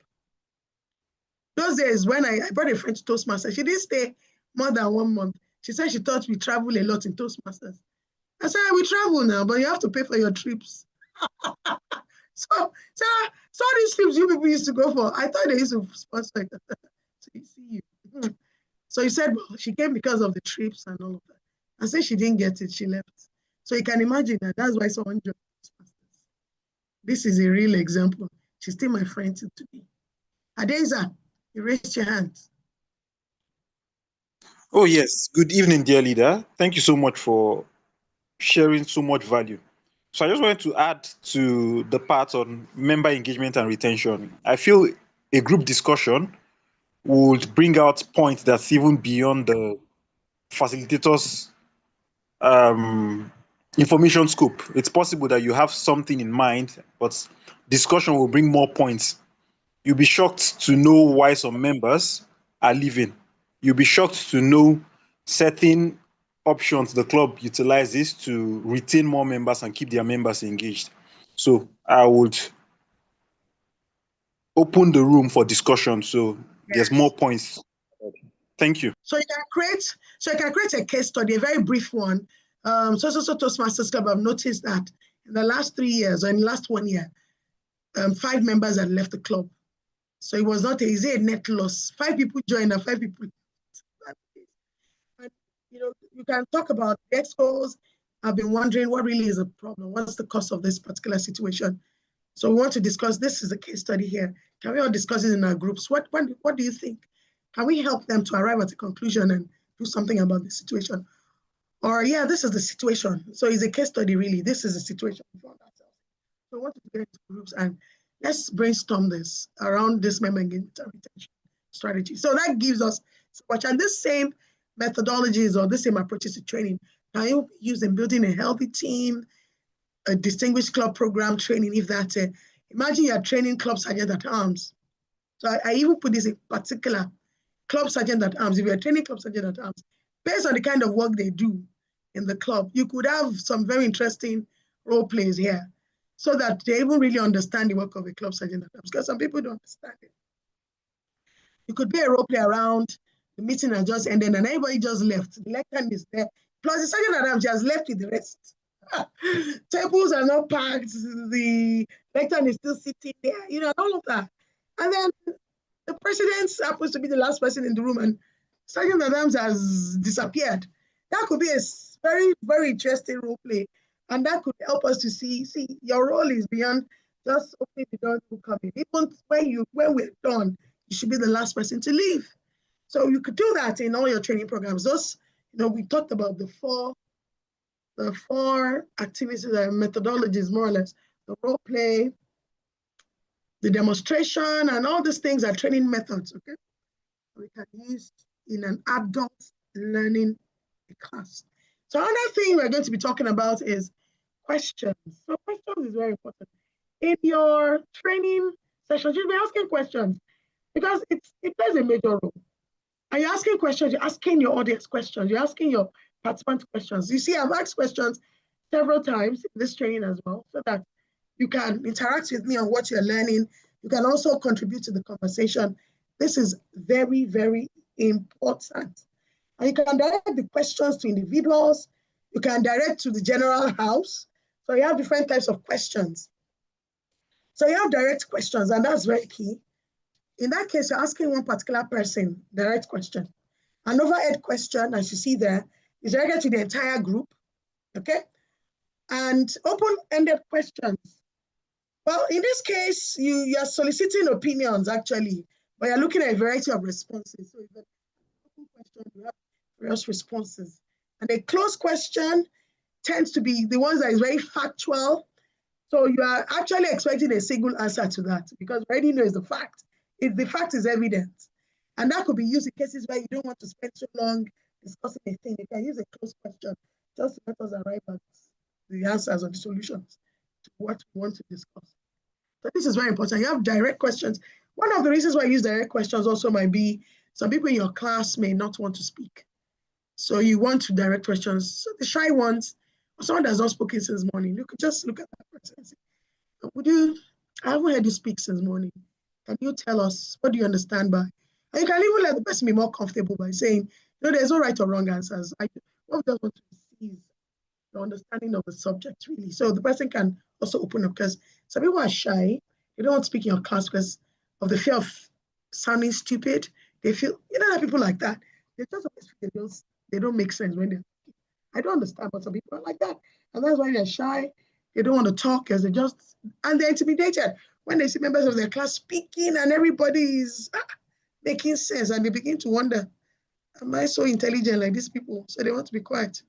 Those days when I brought a friend to Toastmasters, she didn't stay more than 1 month. She said she thought we travel a lot in Toastmasters. I said, we travel now, but you have to pay for your trips. So these trips you people used to go for, I thought they used to sponsor it. So you see you. So he said, well, she came because of the trips and all of that. I said she didn't get it, she left. So you can imagine that that's why someone joined Toastmasters. This is a real example. She's still my friend today. Adeza, you raised your hand. Oh, yes. Good evening, dear leader. Thank you so much for sharing so much value. So I just wanted to add to the part on member engagement and retention. I feel a group discussion would bring out points that's even beyond the facilitators' information scope. It's possible that you have something in mind, but discussion will bring more points. You'll be shocked to know why some members are leaving. You'll be shocked to know certain options the club utilizes to retain more members and keep their members engaged. So I would open the room for discussion so there's more points. Thank you. So you can create a case study, a very brief one. Toastmasters Club have noticed that in the last 3 years, or in the last 1 year, 5 members had left the club. So it was not a net loss. 5 people joined and 5 people. And, you can talk about the expos. I've been wondering what really is the problem. What's the cause of this particular situation? So we want to discuss, this is a case study here. Can we all discuss it in our groups? What do you think? Can we help them to arrive at a conclusion and do something about the situation? Or, yeah, this is the situation. So it's a case study, really. This is the situation we found ourselves. So we want to get into groups and let's brainstorm this around this member engagement and retention strategy. So that gives us so much. And this same methodologies or the same approaches to training can you use in building a healthy team, a distinguished club program training, if that's it. Imagine you're training club sergeant at arms. So I even put this in particular, club sergeant at arms. If you're training club sergeant at arms, based on the kind of work they do in the club, you could have some very interesting role plays here so that they even really understand the work of a club sergeant at arms, because some people don't understand it. You could be a role play around the meeting has just ended and everybody just left. The lectern is there. Plus the sergeant at arms just left with the rest. Tables are not packed. The lectern is still sitting there, all of that. And then the president happens to be the last person in the room and Sergeant at arms has disappeared. That could be a very, very interesting role play. And that could help us to see your role is beyond Just open the door to come in. Even when we're done, you should be the last person to leave. So you could do that in all your training programs. Those, we talked about the four activities and methodologies, more or less. The role play, the demonstration, and all these things are training methods, okay? We can use in an adult learning class. So another thing we're going to be talking about is questions. So questions is very important. In your training sessions, you'll be asking questions because it plays a major role. And you're asking questions, you're asking your audience questions, you're asking your participants questions. You see, I've asked questions several times in this training as well, so that you can interact with me on what you're learning. You can also contribute to the conversation. This is very, very important. And you can direct the questions to individuals. You can direct to the general house. So you have different types of questions. So you have direct questions, and that's very key. In that case, you're asking one particular person the right question. An overhead question, as you see there, is directed to the entire group, okay? And open-ended questions. Well, in this case, you are soliciting opinions, actually, but you're looking at a variety of responses. So if an open question, you have various responses. And a closed question tends to be the ones that is very factual. So you are actually expecting a single answer to that because you already know it's the fact. If the fact is evident, and that could be used in cases where you don't want to spend so long discussing a thing. You can use a closed question just to let us arrive at the answers or the solutions to what we want to discuss. So this is very important. You have direct questions. One of the reasons why I use direct questions also might be some people in your class may not want to speak. So you want to direct questions. So the shy ones, or someone that's not spoken since morning, you could just look at that person and say, I haven't heard you speak since morning. Can you tell us, what do you understand by? And you can even let the person be more comfortable by saying, there's no right or wrong answers. What we just want to see is the understanding of the subject, really. So the person can also open up, because some people are shy. They don't want to speak in your class because of the fear of sounding stupid. They feel, there are people like that. They just feel they don't make sense when they're speaking. I don't understand, but some people are like that. And that's why they're shy. They don't want to talk because and they're intimidated when they see members of their class speaking and everybody is making sense, and they begin to wonder, am I so intelligent like these people? So they want to be quiet.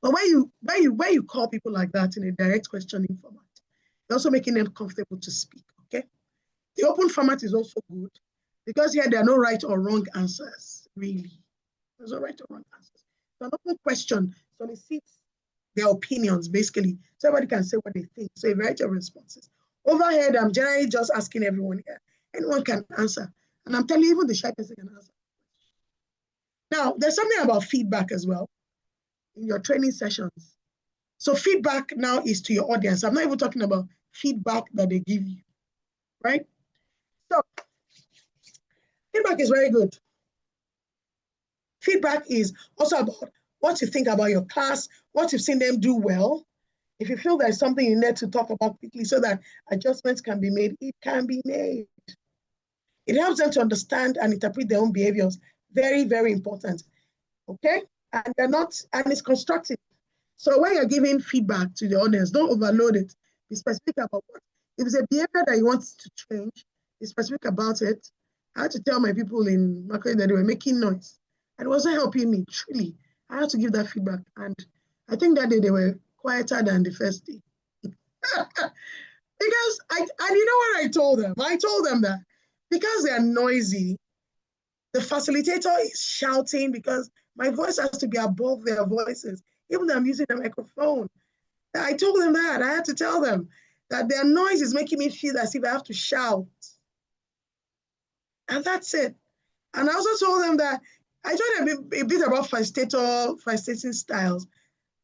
But when you call people like that in a direct questioning format, you're also making them comfortable to speak, okay? The open format is also good because here there are no right or wrong answers, really. There's no right or wrong answers. So an open question solicits their opinions, basically. So everybody can say what they think. So a variety of responses. Overhead, I'm generally just asking everyone here. Anyone can answer. And I'm telling you, even the shy person can answer. Now, there's something about feedback as well in your training sessions. So feedback now is to your audience. I'm not even talking about feedback that they give you, right? So feedback is very good. Feedback is also about what you think about your class, what you've seen them do well. If you feel there's something you need to talk about quickly so that adjustments can be made, it can be made. It helps them to understand and interpret their own behaviors. Very, very important. Okay? And it's constructive. So when you're giving feedback to the audience, don't overload it. Be specific about what. If it's a behavior that you want to change, be specific about it. I had to tell my people in marketing that they were making noise. And it wasn't helping me, truly. I had to give that feedback. And I think that day they were quieter than the first day. Because, and you know what I told them? I told them that because they are noisy, the facilitator is shouting because my voice has to be above their voices, even though I'm using a microphone. I told them that. I had to tell them that their noise is making me feel as if I have to shout. And that's it. And I also told them that I told them a bit about facilitating styles,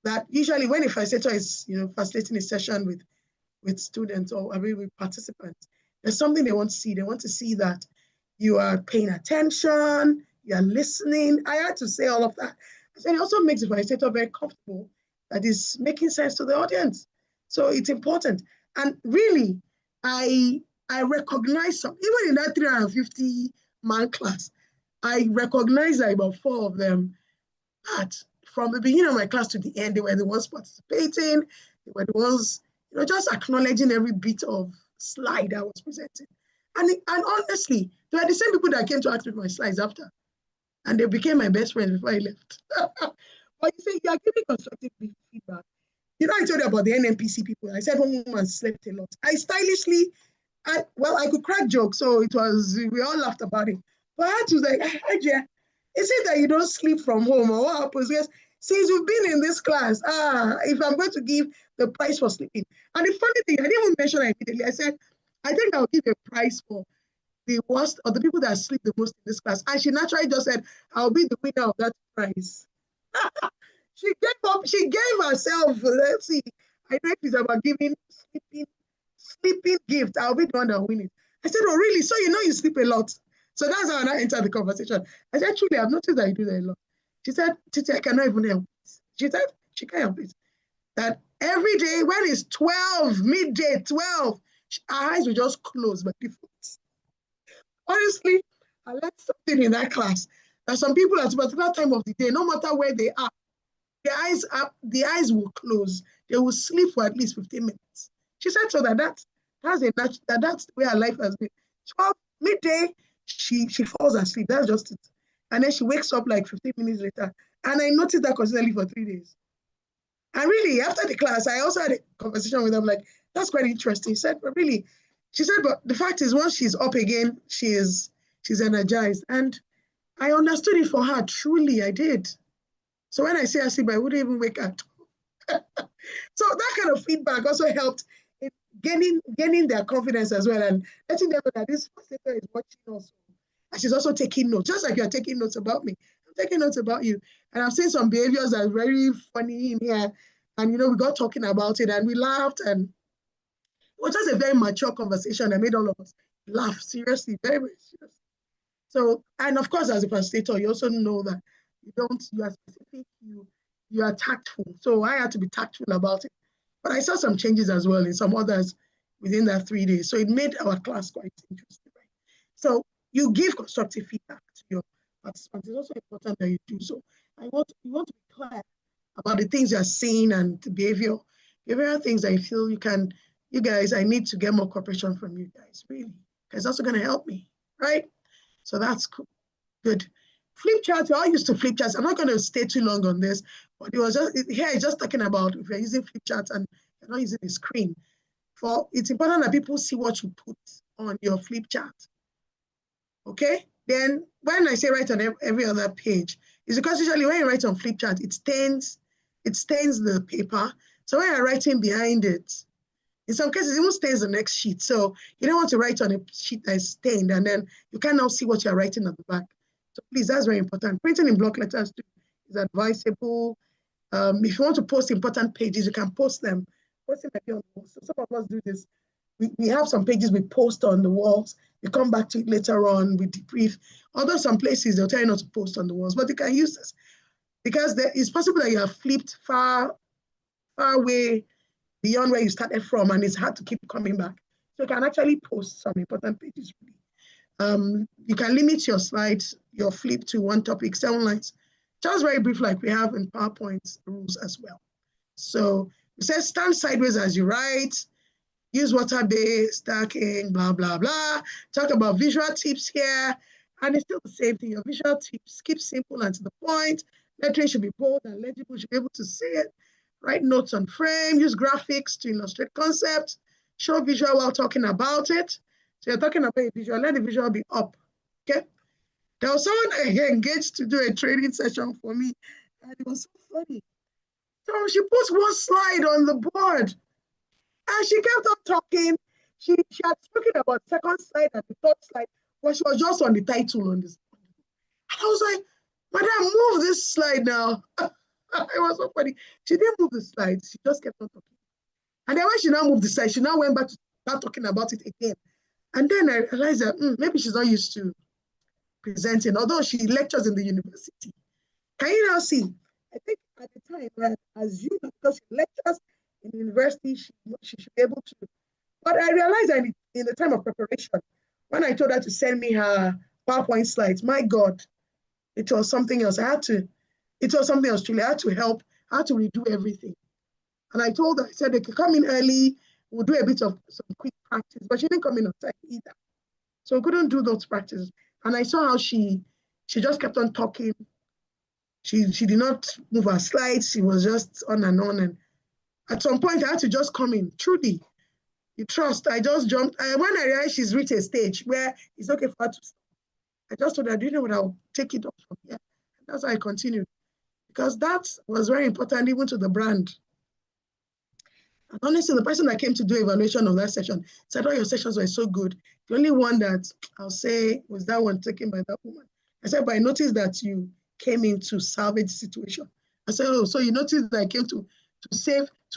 that usually when a facilitator is facilitating a session with students or with participants, there's something they want to see. They want to see that you are paying attention, you are listening. I had to say all of that. And it also makes the facilitator very comfortable that is making sense to the audience. So it's important. And really, I recognize even in that 350-man class, I recognize that about 4 of them that from the beginning of my class to the end, they were the ones participating, they were the ones just acknowledging every bit of slide I was presenting. And honestly, they were the same people that came to ask me for my slides after. And they became my best friends before I left. But you say you are giving constructive feedback. I told you about the NNPC people. I said one woman slept a lot. I stylishly, I could crack jokes, so we all laughed about it. But I was like, Ajay, is it that you don't sleep from home or what happens? Yes, since you've been in this class, if I'm going to give the price for sleeping. And the funny thing, I didn't even mention it immediately. I said, I think I'll give a prize for the worst or the people that sleep the most in this class. And she naturally just said, I'll be the winner of that prize. She gave herself, let's see, I know it's about giving sleeping gift. I'll be the one that will win it. I said, oh, really? So you sleep a lot. So that's how I entered the conversation. I said, actually, I've noticed that you do that a lot. She said, Titi, I cannot even help it. She said, she can't help it. That every day when it's 12, midday, 12, her eyes will just close by default. Honestly, I learned something in that class. That some people at a particular time of the day, no matter where they are, the eyes will close. They will sleep for at least 15 minutes. She said so that's the way her life has been. 12 midday, she falls asleep. That's just it. And then she wakes up like 15 minutes later. And I noticed that consistently for 3 days. And really, after the class, I also had a conversation with them, like, that's quite interesting. She said, but the fact is, once she's up again, she's energized. And I understood it for her. Truly, I did. So when I say asleep, I wouldn't even wake up. So that kind of feedback also helped in gaining their confidence as well, and letting them know that this facilitator is watching also. And she's also taking notes, just like you're taking notes about me. I'm taking notes about you. And I've seen some behaviors that are very funny in here. And, we got talking about it and we laughed. And it was just a very mature conversation that made all of us laugh, seriously, very, very seriously. So, and of course, as a facilitator, you also know that you are specific, you are tactful. So I had to be tactful about it. But I saw some changes as well in some others within that 3 days. So it made our class quite interesting, right? So you give constructive feedback to your participants. It's also important that you do so. You want to be clear about the things you're seeing and the behavioral things that you feel you guys, I need to get more cooperation from you guys, really, because that's also going to help me, right? So that's cool. Good. Flip charts, we're all used to flip charts. I'm not going to stay too long on this, but it's just talking about if you're using flip charts and you're not using the screen. It's important that people see what you put on your flip chart. Okay? Then when I say write on every other page, it's because usually when you write on flip chart, it stains the paper. So when you're writing behind it, in some cases, it even stains the next sheet. So you don't want to write on a sheet that is stained, and then you cannot see what you're writing at the back. So please, that's very important. Printing in block letters too is advisable. If you want to post important pages, you can post them. Posting might be on the wall. So some of us do this. We have some pages we post on the walls. We come back to it later on, we debrief. Although some places, they'll tell you not to post on the walls, but you can use this. Because it's possible that you have flipped far away beyond where you started from, and it's hard to keep coming back. So you can actually post some important pages. You can limit your slides, your flip to one topic, 7 lines. Just very brief, like we have in PowerPoint rules as well. So it says stand sideways as you write, use water-based, stacking, blah, blah, blah. Talk about visual tips here, and it's still the same thing. Your visual tips, keep simple and to the point. Lettering should be bold and legible, you should be able to see it. Write notes on frame, use graphics to illustrate concepts, show visual while talking about it. So you're talking about a visual, let the visual be up, okay? There was someone engaged to do a training session for me, and it was so funny. So she puts one slide on the board, and she kept on talking. She had spoken about the second slide and the third slide, but she was just on the title on this. And I was like, Madam, move this slide now. It was so funny. She didn't move the slides. She just kept on talking. And then when she now moved the slide, she now went back to start talking about it again. And then I realized that maybe she's not used to presenting, although she lectures in the university. Can you now see? I think at the time, right, as you know, because she lectures in the university, she should be able to. But I realized that in the time of preparation, when I told her to send me her PowerPoint slides, my God, it was something else. It was something else, truly. I had to help, I had to redo everything. And I told her, I said, they could come in early, we'll do a bit of some quick practice, but she didn't come in on time either. So we couldn't do those practices. And I saw how she just kept on talking. She did not move her slides. She was just on. And at some point, I had to just come in. Trudy, you trust. I just jumped. When I realized she's reached a stage where it's okay for her to stop, I just told her, do you know what? I'll take it up from here. And that's how I continued. Because that was very important even to the brand. And honestly, the person that came to do evaluation of that session said, all your sessions were so good. The only one that I'll say was that one taken by that woman. I said, but I noticed that you came in to salvage the situation. I said, oh, so you noticed that I came to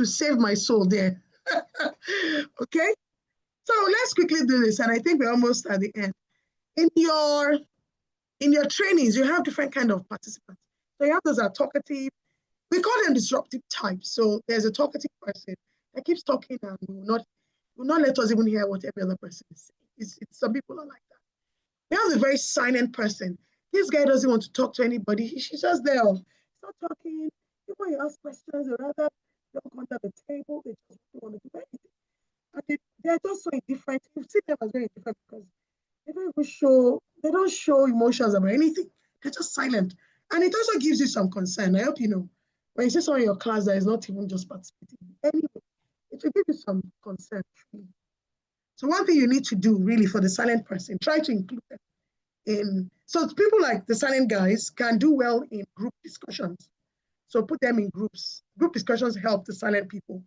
save my soul there. Okay? So let's quickly do this. And I think we're almost at the end. In your trainings, you have different kind of participants. So you have those that are talkative. We call them disruptive types. So there's a talkative person that keeps talking and will not let us even hear what every other person is saying. Some people are like that. We have a very silent person. This guy doesn't want to talk to anybody. She's just there. He's not talking. People you ask questions, they rather don't come under the table. They just don't want to do anything. And they're just so indifferent. You see them as very indifferent because they don't show emotions about anything. They're just silent. And it also gives you some concern. I hope you know. When you see someone in your class that is not even just participating, anyway, it will give you some concern. So one thing you need to do really for the silent person, try to include them in. So people like the silent guys can do well in group discussions. So put them in groups. Group discussions help the silent people.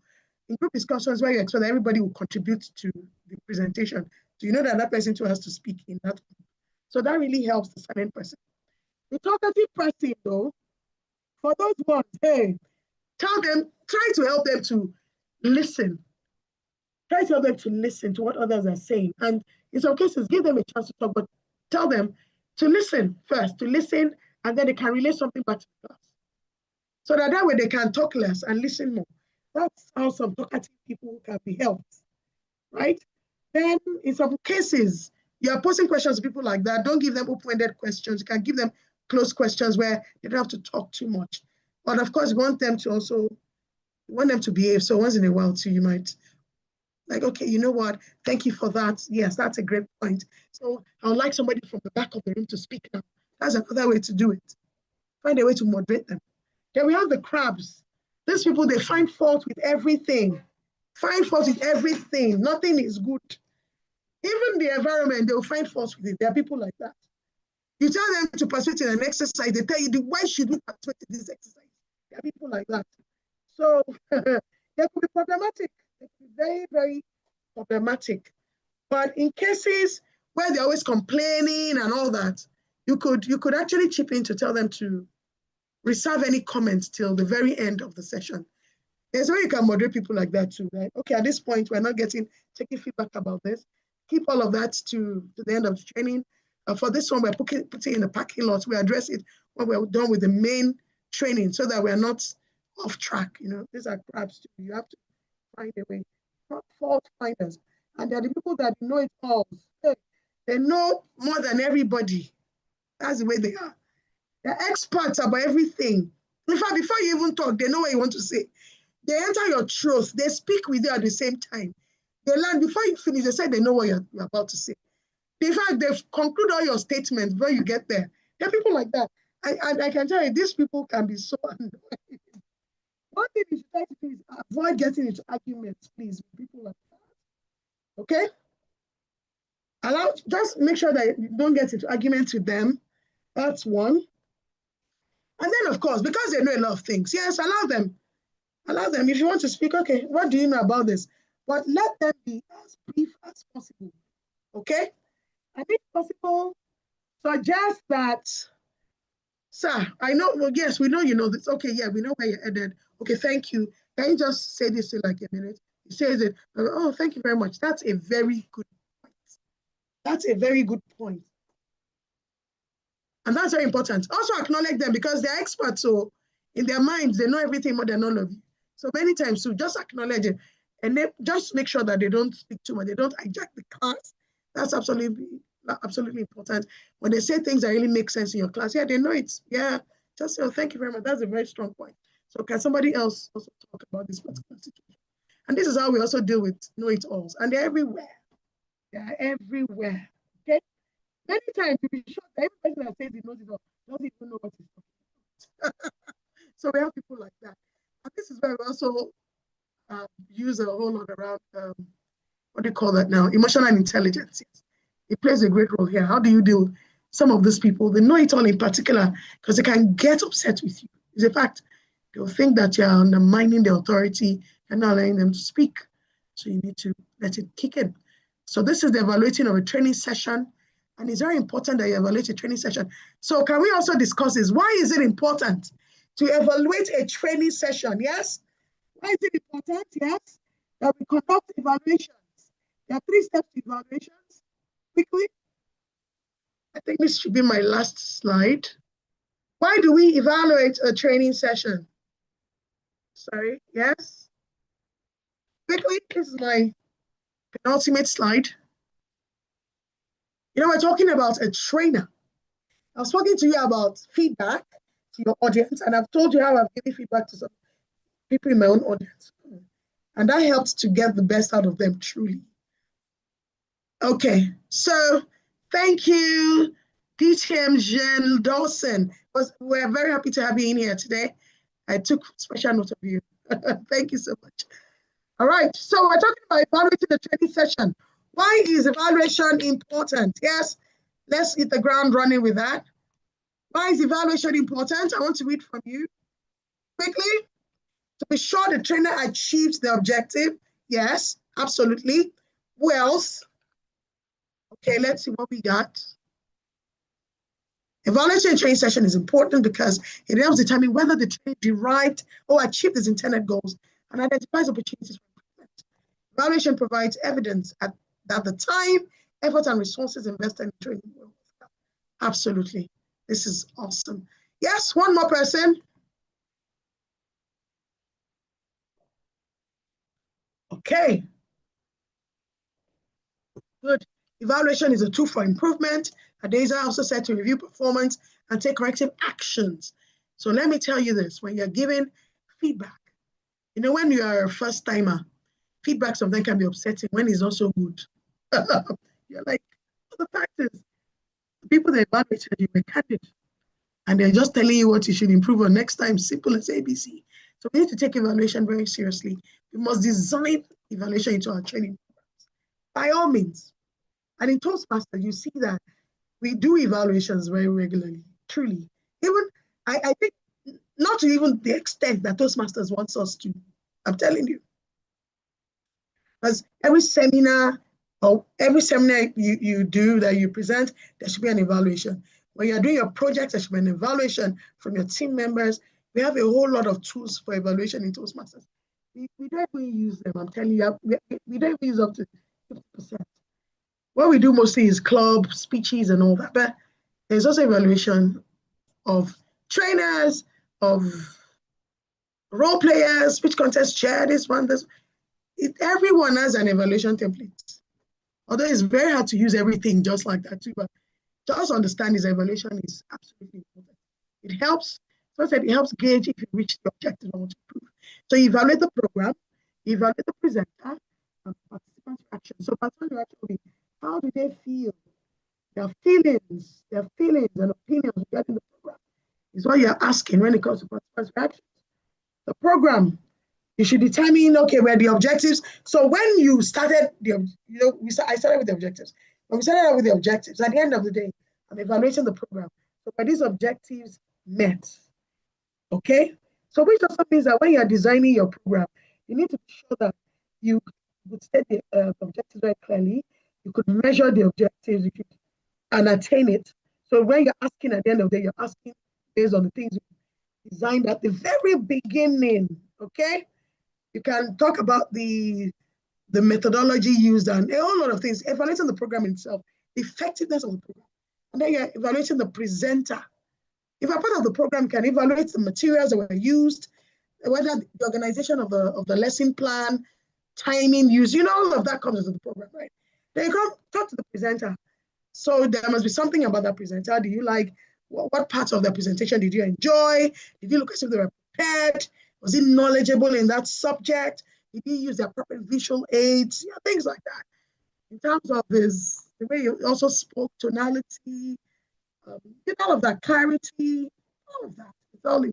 In group discussions where you expect that everybody will contribute to the presentation. So you know that person too has to speak in that group. So that really helps the silent person. The talkative person though, for those ones, hey, tell them, try to help them to listen. Try to help them to listen to what others are saying. And in some cases, give them a chance to talk, but tell them to listen first, and then they can relay something back to the class. So that way they can talk less and listen more. That's how some talkative people can be helped, right? Then in some cases, you are posing questions to people like that. Don't give them open-ended questions. You can give them closed questions where they don't have to talk too much. But of course, you want them to behave. So once in a while too, you might like, okay, you know what? Thank you for that. Yes, that's a great point. So I would like somebody from the back of the room to speak now. That's another way to do it. Find a way to moderate them. Then we have the crabs. These people, they find fault with everything. Find fault with everything. Nothing is good. Even the environment, they'll find fault with it. There are people like that. You tell them to participate in an exercise, they tell you, why should we participate in this exercise? There are people like that. So they could be problematic. They could be very, very problematic. But in cases where they're always complaining and all that, you could actually chip in to tell them to reserve any comments till the very end of the session. There's a way you can moderate people like that too, right? Okay, at this point, we're not taking feedback about this. Keep all of that to the end of the training. For this one, we're putting in the parking lot. We address it when we're done with the main training so that we're not off track. You know, these are crabs too. You have to find a way. Fault finders. And they're the people that know it all. They know more than everybody. That's the way they are. They're experts about everything. In fact, before you even talk, they know what you want to say. They enter your truth. They speak with you at the same time. They learn before you finish. They say they know what you're about to say. In fact, they conclude all your statements before you get there. There are people like that. I can tell you, these people can be so annoying. One thing you should try to do is avoid getting into arguments, please, with people like that. Okay? Just make sure that you don't get into arguments with them. That's one. And then, of course, because they know a lot of things, yes, allow them. Allow them. If you want to speak, okay, what do you know about this? But let them be as brief as possible. Okay? And if possible, suggest that, sir, I know, well, yes, we know you know this. Okay, yeah, we know where you're headed. Okay, thank you. Can you just say this in like a minute? He says it. Oh, thank you very much. That's a very good point. That's a very good point. And that's very important. Also acknowledge them because they're experts. So in their minds, they know everything more than all of you. So many times, so just acknowledge it. And then just make sure that they don't speak too much. They don't hijack the class. That's absolutely important. When they say things that really make sense in your class, yeah, they know it. Yeah, just say, oh, thank you very much. That's a very strong point. So can somebody else also talk about this particular situation? And this is how we also deal with know-it-alls. And they're everywhere. They are everywhere. Okay? Many times you'll be shocked that every person that says he knows it all doesn't even know what he's talking about. So we have people like that. And this is where we also use a whole lot around, what do you call that now? Emotional intelligence. It plays a great role here. How do you deal with some of these people? They know it all in particular because they can get upset with you. It's a fact. They'll think that you're undermining the authority and not allowing them to speak. So you need to let it kick in. So this is the evaluating of a training session. And it's very important that you evaluate a training session. So can we also discuss this? Why is it important to evaluate a training session? Yes? Why is it important? Yes? That we conduct evaluations. There are 3 steps to evaluations. Quickly. I think this should be my last slide. Why do we evaluate a training session? Sorry, yes? Quickly, this is my penultimate slide. You know, we're talking about a trainer. I was talking to you about feedback to your audience, and I've told you how I've given feedback to some people in my own audience. And that helps to get the best out of them, truly. Okay, so thank you, DTM Jen Dawson. We're very happy to have you in here today. I took special note of you. Thank you so much. All right, so we're talking about evaluating the training session. Why is evaluation important? Yes, let's hit the ground running with that. Why is evaluation important? I want to read from you quickly. To be sure the trainer achieves the objective. Yes, absolutely. Who else? Okay, let's see what we got. Evaluation training session is important because it helps determine whether the trainer derived or achieved its intended goals and identifies opportunities for improvement. Evaluation provides evidence that the time, effort, and resources invested in training will. Absolutely. This is awesome. Yes, one more person. Okay. Good. Evaluation is a tool for improvement. ADESA also said to review performance and take corrective actions. So let me tell you this, when you're giving feedback, you know, when you are a first timer, feedback sometimes can be upsetting when it's not so good. You're like, the fact is, the people that evaluated you were candid, and they're just telling you what you should improve on next time, simple as ABC. So we need to take evaluation very seriously. We must design evaluation into our training programs, by all means. And in Toastmasters, you see that we do evaluations very regularly, truly. Even, I think, not to even the extent that Toastmasters wants us to, I'm telling you. Because every seminar you do, that you present, there should be an evaluation. When you're doing your project, there should be an evaluation from your team members. We have a whole lot of tools for evaluation in Toastmasters. We don't even use them, I'm telling you. We don't even use up to 50%. What we do mostly is club, speeches, and all that. But there's also evaluation of trainers, of role players, speech contest chair, this one, this. Everyone has an evaluation template. Although it's very hard to use everything just like that too, but just understand this evaluation is absolutely important. It helps, so I said, it helps gauge if you reach the objective I want to improve. So you evaluate the program, you evaluate the presenter, and participants' action. So participants actually, how do they feel? Their feelings and opinions regarding the program is what you're asking when it comes to participants' reactions. The program, you should determine, okay, where the objectives. So when you started I started with the objectives. When we started out with the objectives, at the end of the day, I'm evaluating the program. So were these objectives met? Okay? So which also means that when you're designing your program, you need to be sure that you would set the objectives very clearly. You could measure the objectives, you could and attain it. So when you're asking at the end of the day, you're asking based on the things you designed at the very beginning. Okay? You can talk about the methodology used and a whole lot of things, evaluating the program itself, the effectiveness of the program. And then you're evaluating the presenter. If you're part of the program, you can evaluate the materials that were used, whether the organization of the lesson plan, timing used, all of that comes into the program, right? Then you come talk to the presenter. So there must be something about that presenter. Do you like, what parts of the presentation did you enjoy? Did you look as if they were prepared? Was he knowledgeable in that subject? Did he use the appropriate visual aids? You know, things like that. In terms of the way he also spoke, tonality, all of that, clarity, all of that. It's all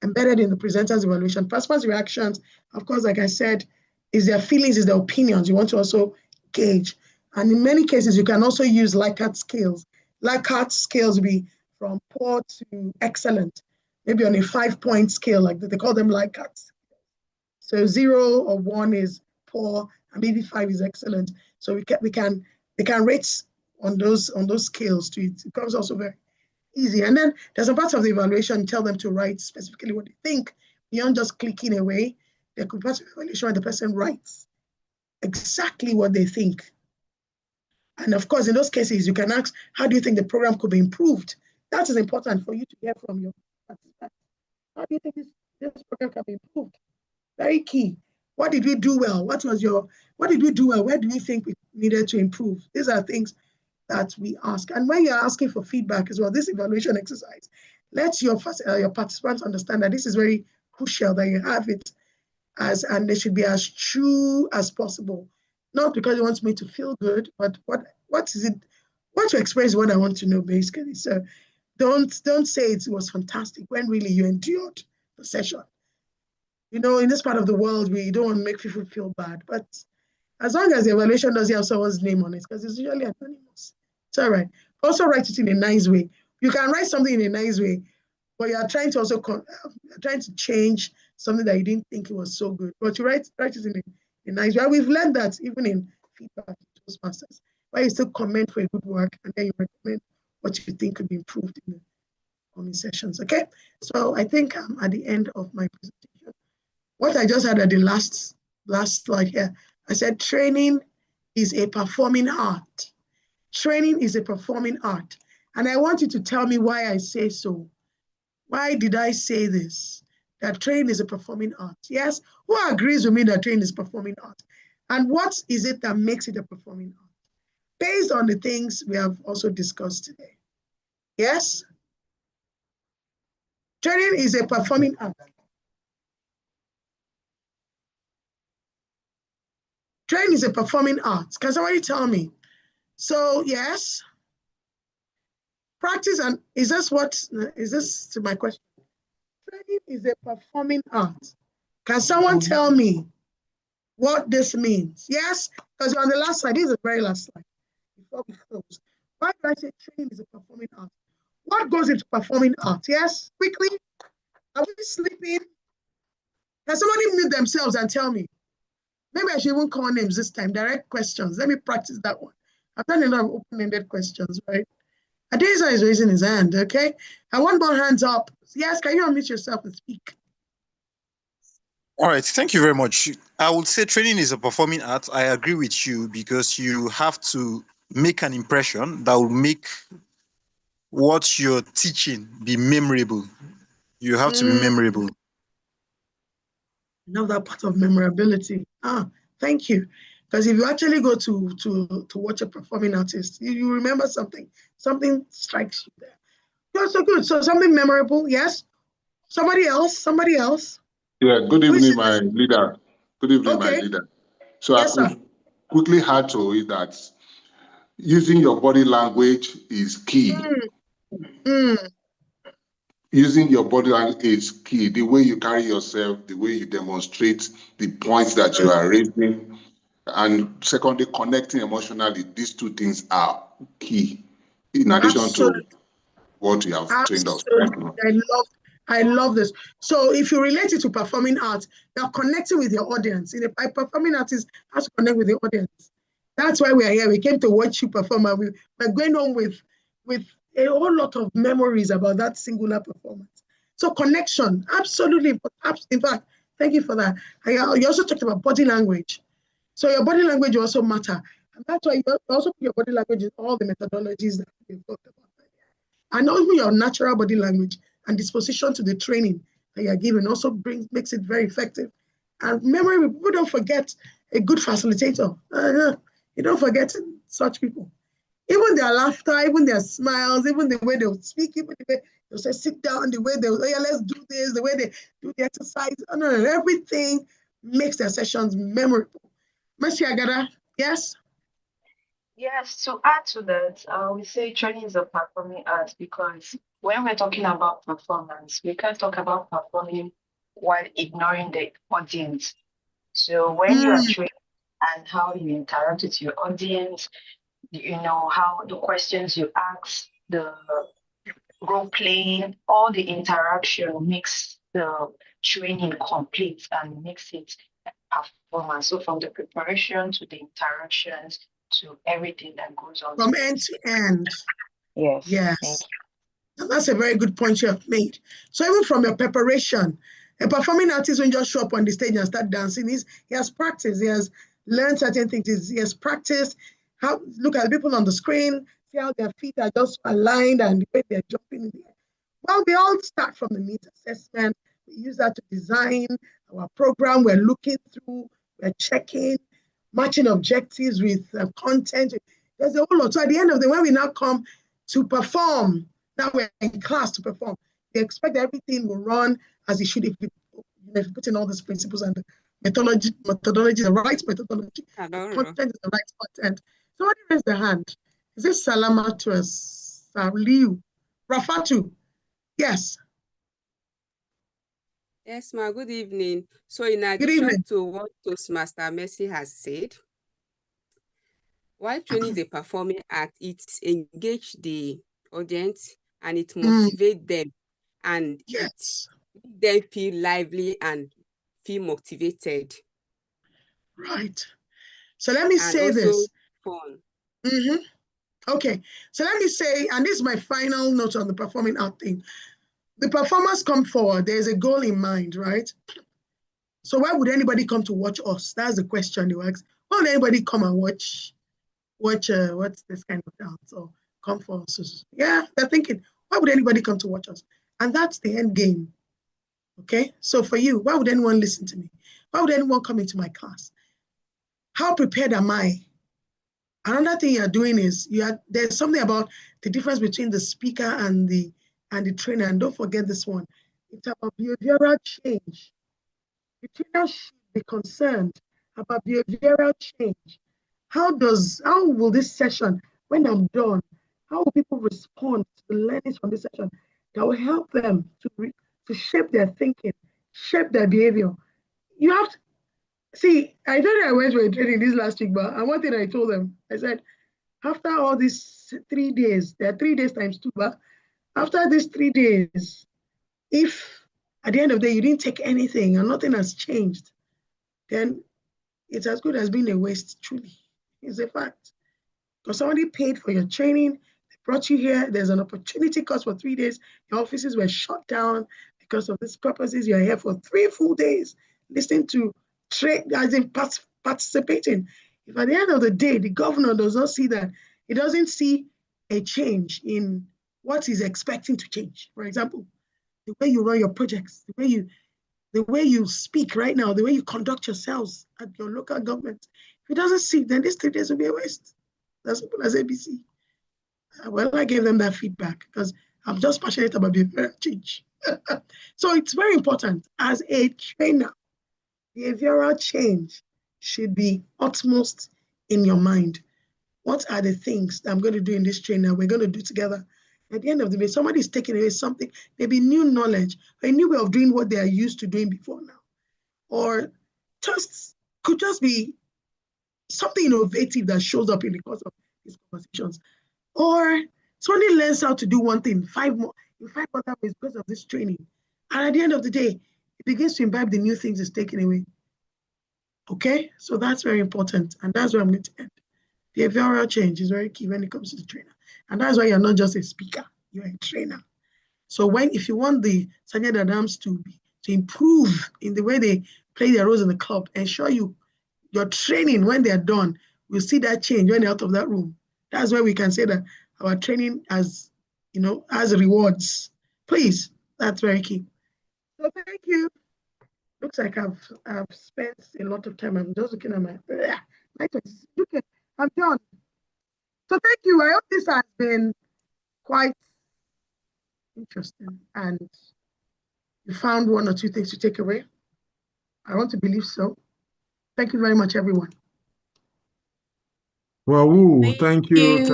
embedded in the presenter's evaluation. Participants' reactions, of course, like I said, is their feelings, is their opinions. You want to also gauge. And in many cases, you can also use Likert scales. Likert scales will be from poor to excellent, maybe on a 5-point scale, like they call them Likert. So 0 or 1 is poor, and maybe 5 is excellent. So they can rate on those scales too. It becomes also very easy. And then there's a part of the evaluation, tell them to write specifically what they think, beyond just clicking away. There could be part of the evaluation where the person writes exactly what they think. And of course, in those cases, you can ask, how do you think the program could be improved? That is important for you to hear from your participants. How do you think this program can be improved? Very key. What did we do well? What did we do well? Where do we think we needed to improve? These are things that we ask. And when you're asking for feedback as well, this evaluation exercise, let your participants understand that this is very crucial, that you have it and they should be as true as possible. Not because you want me to feel good, but what is it? What to express is what I want to know, basically. So don't say it was fantastic when really you endured the session. You know, in this part of the world, we don't want to make people feel bad, but as long as the evaluation doesn't have someone's name on it, because it's usually anonymous, it's all right. Also write it in a nice way. You can write something in a nice way, but you are trying to also trying to change something that you didn't think it was so good. But you write it in a nice way. We've learned that even in feedback to Toastmasters, where you still comment for a good work and then you recommend what you think could be improved in the coming sessions. Okay, so I think I'm at the end of my presentation. What I just had at the last slide here, I said training is a performing art. Training is a performing art. And I want you to tell me why I say so. Why did I say this? That training is a performing art. Yes? Who agrees with me that training is performing art? And what is it that makes it a performing art? Based on the things we have also discussed today. Yes? Training is a performing art. Training is a performing art. Can somebody tell me? So, yes. Practice and is this to my question? Training is a performing art. Can someone tell me what this means? Yes, because on the last slide, this is the very last slide before we close. Why do I say training is a performing art? What goes into performing art? Yes, quickly. Are we sleeping? Can somebody mute themselves and tell me? Maybe I should even call names this time. Direct questions. Let me practice that one. I've done a lot of open-ended questions, right? Adesa is raising his hand, okay? I want more hands up. Yes, can you unmute yourself and speak? All right, thank you very much. I would say training is a performing art. I agree with you because you have to make an impression that will make what you're teaching be memorable. You have to be memorable. I love that part of memorability. Thank you. Because if you actually go to watch a performing artist, you remember something strikes you there. You're so good. So something memorable, yes? Somebody else? Yeah, good evening, my leader. Good evening, my leader. So yes, I could quickly add to it that using your body language is key. Using your body language is key. The way you carry yourself, the way you demonstrate the points that you are raising, and secondly, connecting emotionally. These two things are key in addition to what you have trained us. I love this. So if you relate it to performing arts, you're connecting with your audience. In a performing artist has to connect with the audience. That's why we are here. We came to watch you perform, and we're going on with a whole lot of memories about that singular performance. So connection, absolutely important. In fact, thank you for that. You also talked about body language. So your body language also matter. And that's why you also put your body language in all the methodologies that we've talked about. And also your natural body language and disposition to the training that you're given also makes it very effective. And memory, people don't forget a good facilitator. You don't forget such people. Even their laughter, even their smiles, even the way they speak, even the way They'll say, sit down, the way they'll say, yeah, let's do this, the way they do the exercise. No, everything makes their sessions memorable. Mercy Agada, yes? Yes, to add to that, I would say training is a performing art because when we're talking about performance, we can't talk about performing while ignoring the audience. So when you are trained and how you interact with your audience, you know, how the questions you ask, the role playing, all the interaction makes the training complete and makes it a performance. So from the preparation to the interactions to everything that goes on. From end to end. Yes. Yes. And that's a very good point you have made. So even from your preparation, a performing artist won't just show up on the stage and start dancing. He has practiced. He has learned certain things. He has practiced. Look at the people on the screen, see how their feet are just aligned and the way they're jumping in the air. Well, we all start from the needs assessment. We use that to design our program. We're looking through, we're checking, matching objectives with content. There's a whole lot. So at the end of the day, when we now come to perform, now we're in class to perform, we expect everything will run as it should if we put in all these principles and the methodology, the right methodology, the content is the right content. Somebody raised their hand. Is this Salamatu Saliu? Rafatu? Yes. Yes, ma. Good evening. So in addition to what Toastmaster Mercy has said, while training the performing art, it engage the audience and it motivate them and it make them feel lively and feel motivated. Right. So let me say this. Fun. Okay. So let me say, and this is my final note on the performing art thing. The performers come forward. There's a goal in mind, right? So why would anybody come to watch us? That's the question you ask. Why would anybody come and watch what's this kind of dance or come for us? Yeah, they're thinking, why would anybody come to watch us? And that's the end game. Okay. So for you, why would anyone listen to me? Why would anyone come into my class? How prepared am I? Another thing you're doing is there's something about the difference between the speaker and the trainer. And don't forget this one. It's about behavioral change. The trainer should be concerned about behavioral change. How will this session, when I'm done, how will people respond to the learnings from this session that will help them to shape their thinking, shape their behavior? You have to see, I told you I went for a training this last week, but one thing I told them, I said, after all these 3 days, there are 3 days times 2, but after these 3 days, if at the end of the day you didn't take anything and nothing has changed, then it's as good as being a waste, truly. It's a fact. Because somebody paid for your training, they brought you here, there's an opportunity cost for 3 days, your offices were shut down because of these purposes, you're here for 3 full days, listening to as in participating. If at the end of the day, the governor does not see that, he doesn't see a change in what he's expecting to change. For example, the way you run your projects, the way you speak right now, the way you conduct yourselves at your local government. If he doesn't see, then these 3 days will be a waste. That's simple as ABC. Well, I gave them that feedback because I'm just passionate about behavioral change. So it's very important as a trainer. Behavioral change should be utmost in your mind. What are the things that I'm going to do in this training we're going to do together? At the end of the day, somebody is taking away something, maybe new knowledge, or a new way of doing what they are used to doing before now. Or could just be something innovative that shows up in the course of these conversations. Or somebody learns how to do one thing in 5 other ways because of this training. And at the end of the day, it begins to imbibe the new things it's taken away. Okay, so that's very important. And that's where I'm going to end. Behavioral change is very key when it comes to the trainer. And that's why you're not just a speaker, you're a trainer. So if you want the Sergeant Adams to improve in the way they play their roles in the club, ensure your training when they're done, we'll see that change when they're out of that room. That's why we can say that our training has rewards. Please, that's very key. So thank you. Looks like I've spent a lot of time. I'm just looking at my okay, I'm done. So thank you. I hope this has been quite Interesting. And you found one or two things to take away? I want to believe so. Thank you very much, everyone. Wow, thank you.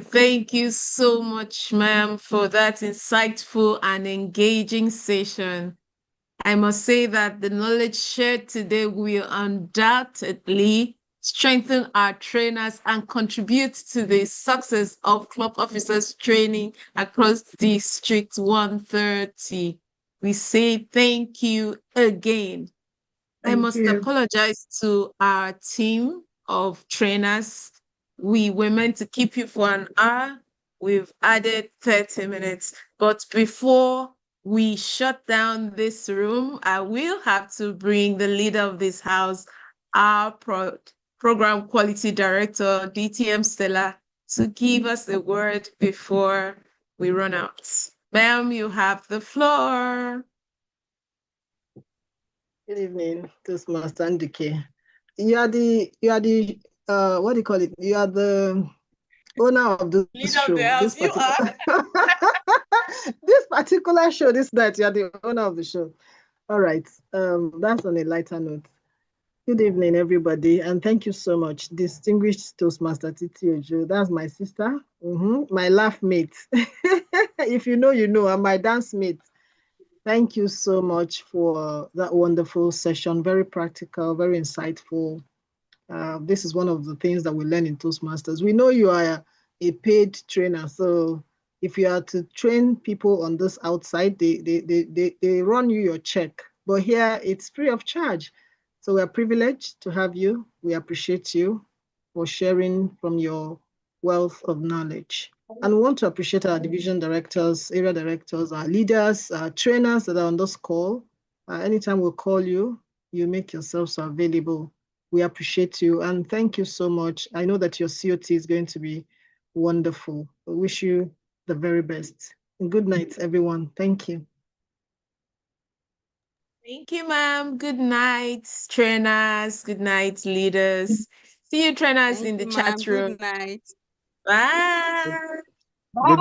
Thank you so much, ma'am, for that insightful and engaging session. I must say that the knowledge shared today will undoubtedly strengthen our trainers and contribute to the success of club officers training across District 130. We say thank you again. I must apologize to our team of trainers. We were meant to keep you for an hour. We've added 30 minutes. But before we shut down this room, I will have to bring the leader of this house, our program quality director, DTM Stella, to give us a word before we run out. Ma'am, you have the floor. Good evening, Toastmaster Ndike. You are the what do you call it? You are the owner of this show. This particular show, this night, you are the owner of the show. All right. That's on a lighter note. Good evening, everybody, and thank you so much, distinguished Toastmaster Titi Ojo. That's my sister, my laugh mate. If you know, you know, and my dance mate. Thank you so much for that wonderful session. Very practical, very insightful. This is one of the things that we learn in Toastmasters. We know you are a paid trainer, so if you are to train people on this outside, they run you your check. But here it's free of charge. So we are privileged to have you. We appreciate you for sharing from your wealth of knowledge. And we want to appreciate our division directors, area directors, our leaders, our trainers that are on this call. Anytime we call you, you make yourselves available. We appreciate you and thank you so much. I know that your COT is going to be wonderful. We wish you the very best. And good night, everyone. Thank you. Thank you, ma'am. Good night, trainers. Good night, leaders. See you, trainers, in the chat room. Good night. Bye. Good